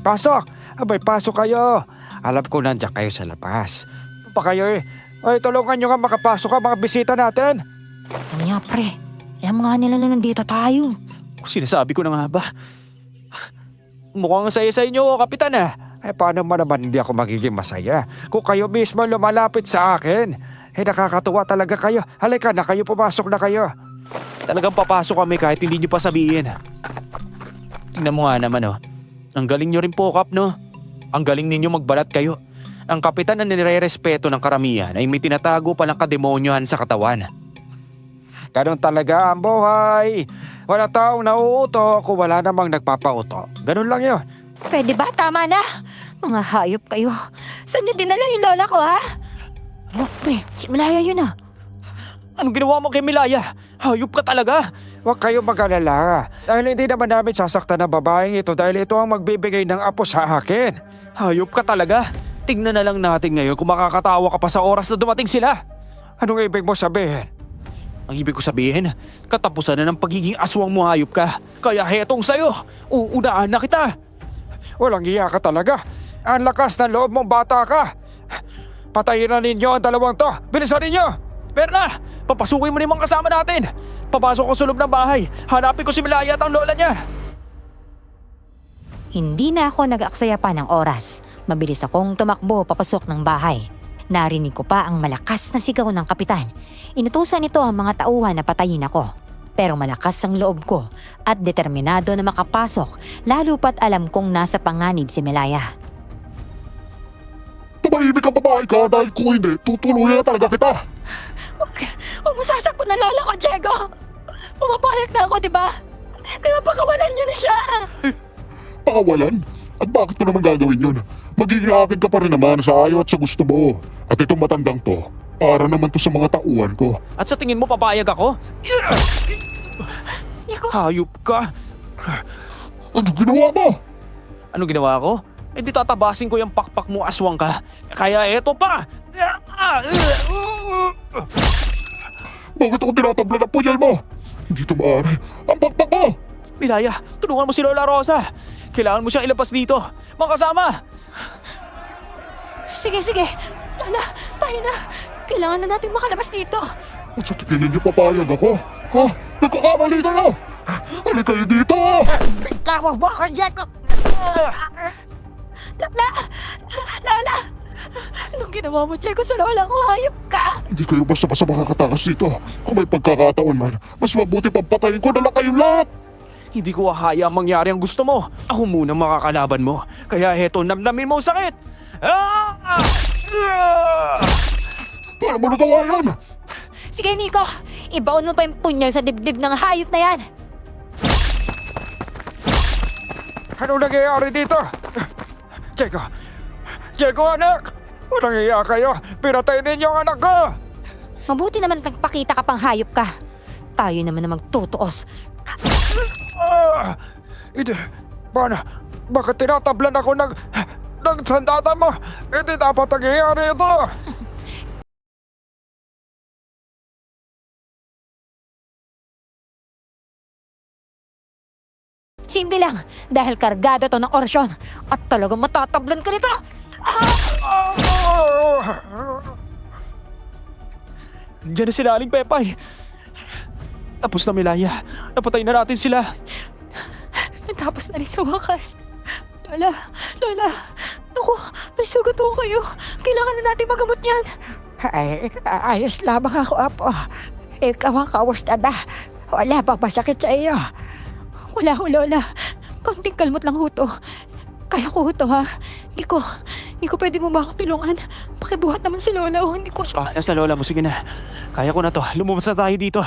Pasok! Abay, pasok kayo. Alam ko nandiyan kayo sa labas. Ano pa kayo Ay, tulungan nyo nga makapasok ang mga bisita natin. Ano nga, pre? Alam nga nila na nandito tayo. Sinasabi ko na nga ba? Mukhang saya sa inyo, Kapitan Ay, paano man naman hindi ako magiging masaya kung kayo mismo lumalapit sa akin? Nakakatuwa talaga kayo. Halika na kayo, pumasok na kayo. Talagang papasok kami kahit hindi nyo pa sabihin. Tingnan mo nga naman Ang galing nyo rin po, Kap, Ang galing ninyo magbalat kayo. Ang kapitan na nire-respeto ng karamihan ay may tinatago palang kademonyohan sa katawan. Ganon talaga ang buhay. Wala taong nauuto kung wala namang nagpapauto. Ganon lang yun. Pwede ba? Tama na. Mga hayop kayo. Saan niyo dinala yung lola ko, ha? Pre, si Melaya yun Anong ginawa mo kay Melaya? Hayop ka talaga! Huwag kayo mag-alala. Dahil hindi naman namin sasaktan ang babaeng ito dahil ito ang magbibigay ng apo sa akin. Hayop ka talaga! Tingnan na lang natin ngayon kung makakatawa ka pa sa oras na dumating sila. Anong ibig mo sabihin? Ang ibig ko sabihin, katapusan na ng pagiging aswang mo, hayop ka. Kaya hetong sa'yo, uunaan na kita. Walang iya ka talaga. Ang lakas ng loob mong bata ka. Patayin na ninyo ang dalawang to. Bilisan ninyo! Berna, papasukin mo na yung mga kasama natin. Papasok ko sa loob ng bahay. Hanapin ko si Melaya at ang lola niya. Hindi na ako nag-aksaya pa ng oras. Mabilis akong tumakbo papasok ng bahay. Narinig ko pa ang malakas na sigaw ng kapitan. Inutusan nito ang mga tauhan na patayin ako. Pero malakas ang loob ko at determinado na makapasok, lalo pat alam kong nasa panganib si Melaya. Tumahimik ka babae ka dahil kung hindi, tutuluyan na talaga kita. Huwag mo sasaktan na lola ko, Diego! Pumapayag na ako, di ba? Kaya pakawalan niyo na siya! Pakawalan? At bakit mo naman gagawin yun? Magiging akin ka pa rin naman sa ayaw at sa gusto mo. At itong matandang to, para naman to sa mga tauhan ko. At sa tingin mo papayag ako? Nico, Hayop ka! Ano ginawa mo? Ano ginawa ko? Eh di tatabasin ko yung pakpak mo, aswang ka. Kaya eto pa! Bakit ako tinatabla ng punyal mo? Hindi ito maaari. Ang pakpak mo! Milaya, tulungan mo si Lola Rosa. Kailangan mo siyang ilabas dito. Mga kasama! sige. Lola, tayo na. Kailangan na natin makalabas dito. At sa tingin niyo papayag ako? Ha? Nagkakamali kayo! Halika kayo dito! Tawag mo ako, Diego! Lola! Anong ginawa mo, Diego, sa lola ko? Hayop ka! Hindi kayo basta-basta makakatakas dito. Kung may pagkakataon man, mas mabuti pagpatayin ko na lang kayong lahat! Hindi ko hahayaan mangyari ang gusto mo. Ako muna makakalaban mo. Kaya heto, namnamin mo ang sakit. Paano mo nagawa yan? Sige, Nico. Ibaon mo pa yung punyal sa dibdib ng hayop na yan. Ano nangyayari dito? Diego anak! Walang iya kayo! Pinatay ninyo ang anak ko! Mabuti naman at nagpakita ka pang hayop ka. Tayo naman na magtutuos. Hindi. Paano? Bakit tinatablan ako ng sandata mo? Hindi dapat nangyayari ito! Simple lang, dahil kargado to ng orasyon at talagang matatablan ka nito. Diyan na sila, Aling Pepay. Tapos na, Milaya. Napatay na natin sila. Natapos na rin sa wakas. Lola, naku, may sugat ko kayo. Kailangan na natin magamot yan. Ay, ayos lamang ako, Apo. Ikaw ang kamusta na? Wala pa masakit sa iyo? Wala ho, Lola. Konting kalmot lang ho to. Kaya ko ho to, ha? Hindi ko pwede mo ba akong tulungan? Pakibuhat naman si Lola, oh. Hindi ko siya. Nasa lola mo, sige na. Kaya ko na to. Lumabas na tayo dito.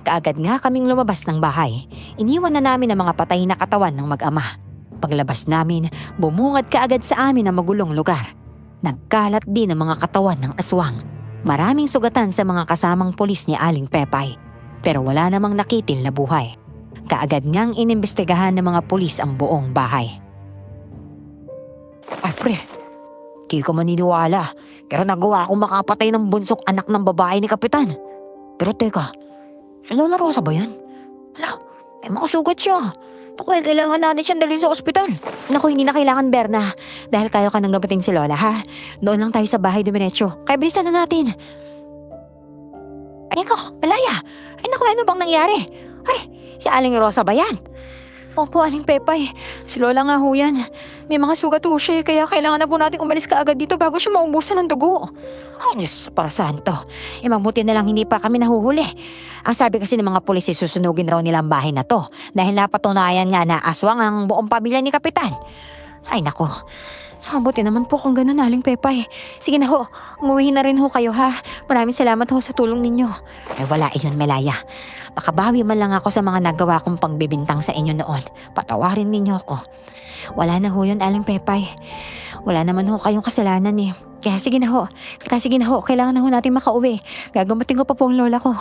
Kaagad nga kaming lumabas ng bahay. Iniwan na namin ang mga patay na katawan ng mag-ama. Paglabas namin, bumungad kaagad sa amin ang magulong lugar. Nagkalat din ang mga katawan ng aswang. Maraming sugatan sa mga kasamang pulis ni Aling Pepay. Pero wala namang nakitil na buhay. Kaagad ngang inimbestigahan ng mga pulis ang buong bahay. Ay, pre. Di ko maniniwala. Pero nagawa akong makapatay ng bunsok anak ng babae ni Kapitan. Pero teka, si Lola Rosa ba yan? Hala, may mga sugat siya. Naku, kailangan natin siyang dalhin sa ospital. Naku, hindi na kailangan, Berna. Dahil kayo ka nang gabating si Lola, ha? Doon lang tayo sa bahay dumiretso. Kaya bilisan na natin. Ay, ko, Malaya. Ay, naku, ano bang nangyari? Ay, si Aling Rosa ba yan? Opo, Aling Pepay. Si Lola nga ho yan. May mga sugat ho siya, kaya kailangan na po natin umalis kaagad dito bago siya maubusan ng dugo. Ay, Diyos sa santo. Mabuti na lang hindi pa kami nahuhuli. Ang sabi kasi ng mga pulis, susunugin raw nila ang bahay na to dahil napatunayan nga na aswang ang buong pamilya ni Kapitan. Ay, naku. Mabuti naman po kung ganun, Aling Pepay. Sige na ho, umuwi na rin ho kayo, ha? Maraming salamat ho sa tulong ninyo. Ay, wala iyon, Melaya. Makabawi man lang ako sa mga nagawa kong pagbibintang sa inyo noon. Patawarin ninyo ako. Wala na ho yun, Aling Pepay. Wala naman ho kayong kasalanan eh. Kaya sige na ho. Kailangan na ho natin makauwi. Gagamatin ko pa po ang lola ko.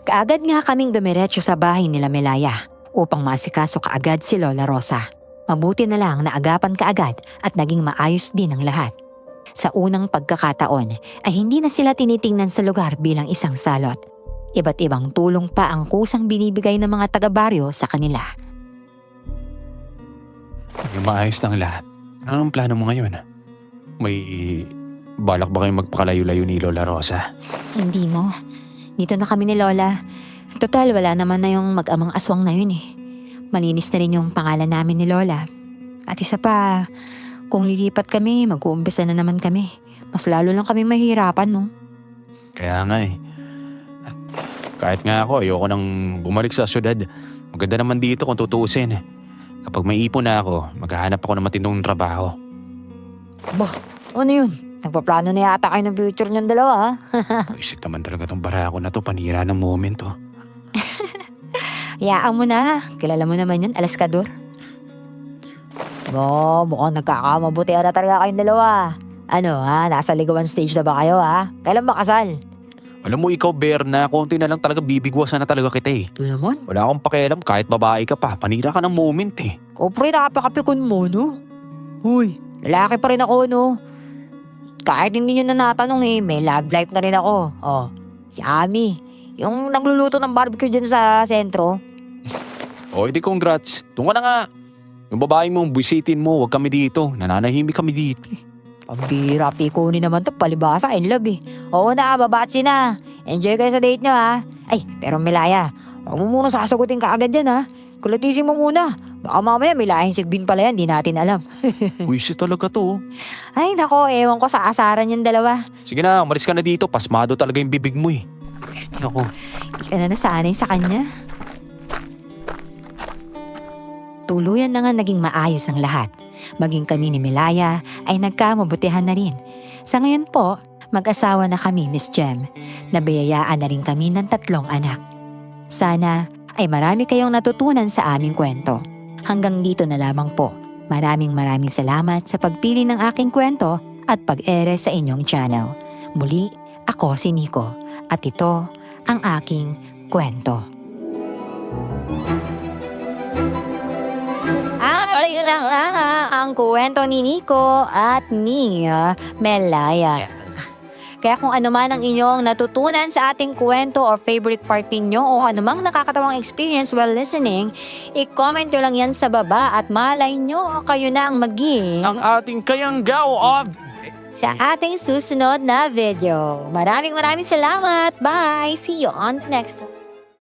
Kaagad nga kaming dumiretso sa bahay nila Melaya upang maasikaso kaagad si Lola Rosa. Mabuti na lang na agapan kaagad at naging maayos din ang lahat. Sa unang pagkakataon ay hindi na sila tinitingnan sa lugar bilang isang salot. Iba't ibang tulong pa ang kusang binibigay ng mga taga-baryo sa kanila. Yung maayos ng lahat. Anong plano mo ngayon? May balak ba kayong magpakalayo-layo ni Lola Rosa? Hindi mo. Dito na kami ni Lola. Total, wala naman na yung mag-amang aswang na yun eh. Malinis na rin yung pangalan namin ni Lola. At isa pa, kung lilipat kami, mag-uumpisa na naman kami. Mas lalo lang kami mahirapan, no? Kaya nga eh. Kahit nga ako, ayoko nang bumalik sa syudad. Maganda naman dito kung tutuusin. Kapag may ipon na ako, maghahanap ako ng matindong trabaho. Ano yun? Nagpaplano na yata kayo ng future niyong dalawa, ha? Isit naman talaga tong barako na to, panira ng moment to. Hayaan mo na. Kilala mo naman yun, Alaskador. Mukhang nagkakamabuti na talaga kayong dalawa. Ano ha, nasa ligawan stage na ba kayo ha? Kailan ba kasal? Alam mo ikaw, Berna, konti na lang talaga bibigwasan na talaga kita eh. Ito naman. Wala akong pakialam kahit babae ka pa, panira ka ng moment eh. Kopre, nakapakapikon mo, no? Uy, lalaki pa rin ako, no? Kahit hindi nyo na natanong eh, may love life na rin ako. Oh, si Ami. Yung nagluluto ng barbecue dyan sa sentro. O, edi congrats. Doon ka na nga. Yung babae mo, buisitin mo, wag kami dito. Nananahimik kami dito. Pambira, pikunin naman to, palibasa, in love eh. Oo na, babatsi na. Enjoy kayo sa date nyo ha. Ay, pero Melaya, huwag mo muna sasagutin ka agad yan ha. Kulatisin mo muna. Baka mamaya may lahing sigbin pala yan, di natin alam. Buisit talaga to. Ay nako, ewan ko sa asaran yung dalawa. Sige na, umalis ka na dito. Pasmado talaga yung bibig mo eh. Ako. Hindi ka na nasanay sa kanya. Tuluyan na nga naging maayos ang lahat. Maging kami ni Melaya ay nagkamabutihan na rin. Sa ngayon po, mag-asawa na kami, Miss Jem. Nabiyayaan na rin kami ng 3 anak. Sana ay marami kayong natutunan sa aming kwento. Hanggang dito na lamang po. Maraming salamat sa pagpili ng aking kwento at pag-ere sa inyong channel. Muli, ako si Nico at ito ang aking kwento. At ayun na nga ang kwento ni Nico at ni Melaya. Kaya kung ano man ang inyong natutunan sa ating kwento or favorite part ninyo o anumang nakakatawang experience while listening, i-comment nyo lang yan sa baba at malay nyo kayo na ang maging Ang ating kayanggaw of... sa ating susunod na video. Maraming salamat. Bye! See you on the next one.